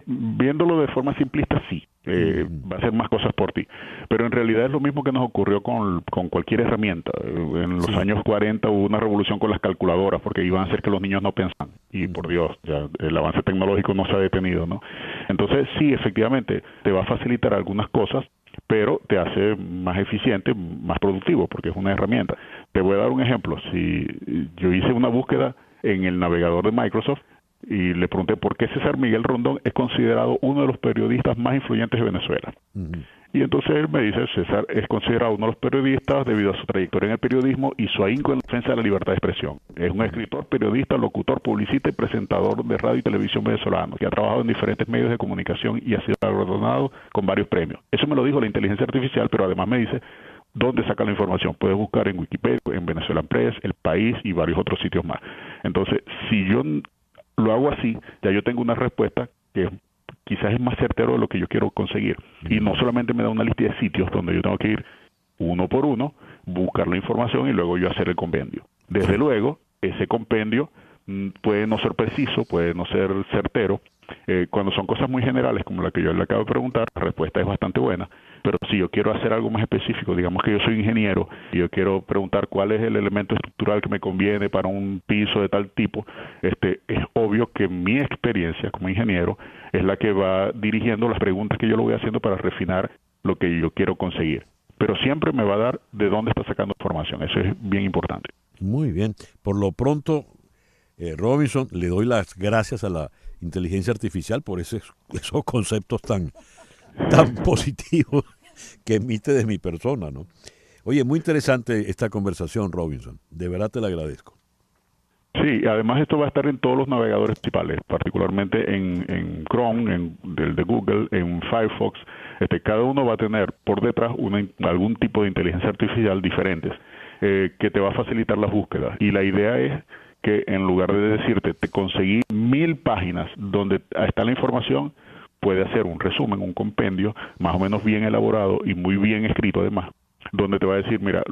Speaker 15: viéndolo de forma simplista, sí. Va a hacer más cosas por ti. Pero en realidad es lo mismo que nos ocurrió con cualquier herramienta. En los años 40 hubo una revolución con las calculadoras porque iban a hacer que los niños no pensaran. Y por Dios, ya el avance tecnológico no se ha detenido, ¿no? Entonces, sí, efectivamente, te va a facilitar algunas cosas, pero te hace más eficiente, más productivo, porque es una herramienta. Te voy a dar un ejemplo. Si yo hice una búsqueda en el navegador de Microsoft, y le pregunté por qué César Miguel Rondón es considerado uno de los periodistas más influyentes de Venezuela. Y entonces él me dice, César es considerado uno de los periodistas debido a su trayectoria en el periodismo y su ahínco en defensa de la libertad de expresión. Es un escritor, periodista, locutor, publicista y presentador de radio y televisión venezolano, que ha trabajado en diferentes medios de comunicación y ha sido galardonado con varios premios. Eso me lo dijo la inteligencia artificial, pero además me dice dónde saca la información. Puedes buscar en Wikipedia, en Venezuela Press, El País y varios otros sitios más. Entonces, si yo lo hago así, ya yo tengo una respuesta que quizás es más certero de lo que yo quiero conseguir. Y no solamente me da una lista de sitios donde yo tengo que ir uno por uno, buscar la información y luego yo hacer el compendio. Desde luego, ese compendio puede no ser preciso, puede no ser certero. Cuando son cosas muy generales, como la que yo le acabo de preguntar, la respuesta es bastante buena. Pero si yo quiero hacer algo más específico, digamos que yo soy ingeniero y yo quiero preguntar cuál es el elemento estructural que me conviene para un piso de tal tipo, es obvio que mi experiencia como ingeniero es la que va dirigiendo las preguntas que yo lo voy haciendo para refinar lo que yo quiero conseguir. Pero siempre me va a dar de dónde está sacando información. Eso es bien importante.
Speaker 2: Muy bien. Por lo pronto, Robinson, le doy las gracias a la inteligencia artificial por esos conceptos tan positivos que emite de mi persona, ¿no? Oye, muy interesante esta conversación, Robinson. De verdad te la agradezco.
Speaker 15: Sí, además esto va a estar en todos los navegadores principales, particularmente en Chrome, del de Google, en Firefox. Cada uno va a tener por detrás algún tipo de inteligencia artificial diferentes que te va a facilitar las búsquedas. Y la idea es que en lugar de decirte, te conseguí 1000 páginas donde está la información, puede hacer un resumen, un compendio más o menos bien elaborado y muy bien escrito además, donde te va a decir, mira,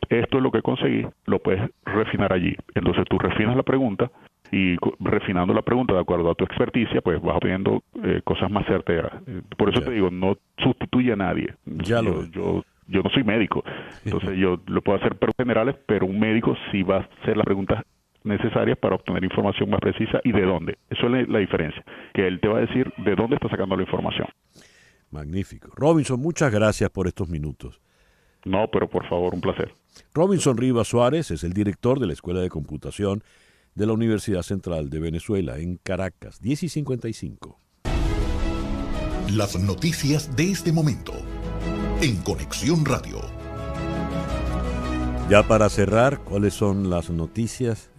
Speaker 15: esto es lo que conseguí, lo puedes refinar allí. Entonces tú refinas la pregunta y refinando la pregunta de acuerdo a tu experticia, pues vas obteniendo cosas más certeras. Por eso te digo, no sustituye a nadie. Yo no soy médico, entonces yo lo puedo hacer por generales, pero un médico sí va a hacer las preguntas necesarias para obtener información más precisa y de dónde. Eso es la diferencia, que él te va a decir de dónde está sacando la información.
Speaker 2: Magnífico. Robinson, muchas gracias por estos minutos.
Speaker 15: No, pero por favor, un placer.
Speaker 2: Robinson Rivas Suárez es el director de la Escuela de Computación de la Universidad Central de Venezuela en Caracas, 10:55.
Speaker 1: Las noticias de este momento en Conexión Radio.
Speaker 2: Ya para cerrar, ¿cuáles son las noticias,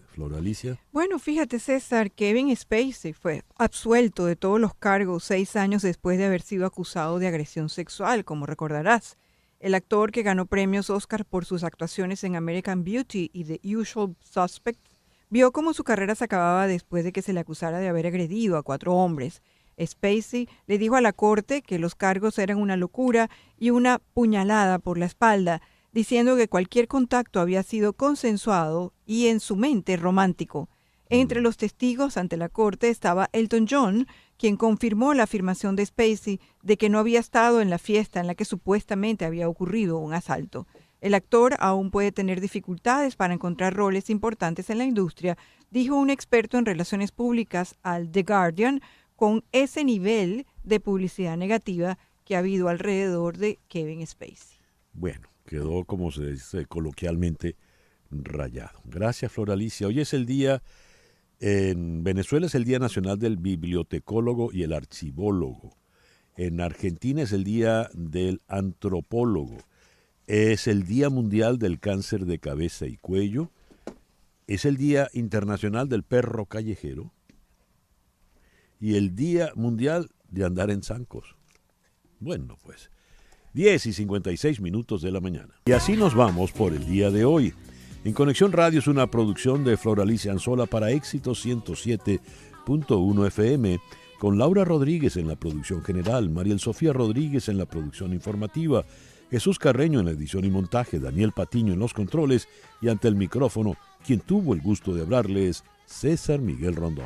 Speaker 2: Flor Alicia?
Speaker 3: Bueno, fíjate, César, Kevin Spacey fue absuelto de todos los cargos 6 años después de haber sido acusado de agresión sexual, como recordarás. El actor que ganó premios Oscar por sus actuaciones en American Beauty y The Usual Suspects vio cómo su carrera se acababa después de que se le acusara de haber agredido a 4 hombres. Spacey le dijo a la corte que los cargos eran una locura y una puñalada por la espalda, diciendo que cualquier contacto había sido consensuado y en su mente romántico. Entre los testigos ante la corte estaba Elton John, quien confirmó la afirmación de Spacey de que no había estado en la fiesta en la que supuestamente había ocurrido un asalto. El actor aún puede tener dificultades para encontrar roles importantes en la industria, dijo un experto en relaciones públicas al The Guardian, con ese nivel de publicidad negativa que ha habido alrededor de Kevin Spacey.
Speaker 2: Bueno, quedó, como se dice coloquialmente, rayado. Gracias, Flor Alicia. Hoy es el día, en Venezuela es el Día Nacional del Bibliotecólogo y el Archivólogo. En Argentina es el Día del Antropólogo. Es el Día Mundial del Cáncer de Cabeza y Cuello. Es el Día Internacional del Perro Callejero. Y el Día Mundial de Andar en Zancos. Bueno, pues 10:56 de la mañana. Y así nos vamos por el día de hoy. En Conexión Radio es una producción de Flor Alicia Anzola para Éxito 107.1 FM, con Laura Rodríguez en la producción general, Mariel Sofía Rodríguez en la producción informativa, Jesús Carreño en la edición y montaje, Daniel Patiño en los controles y ante el micrófono, quien tuvo el gusto de hablarles, César Miguel Rondón.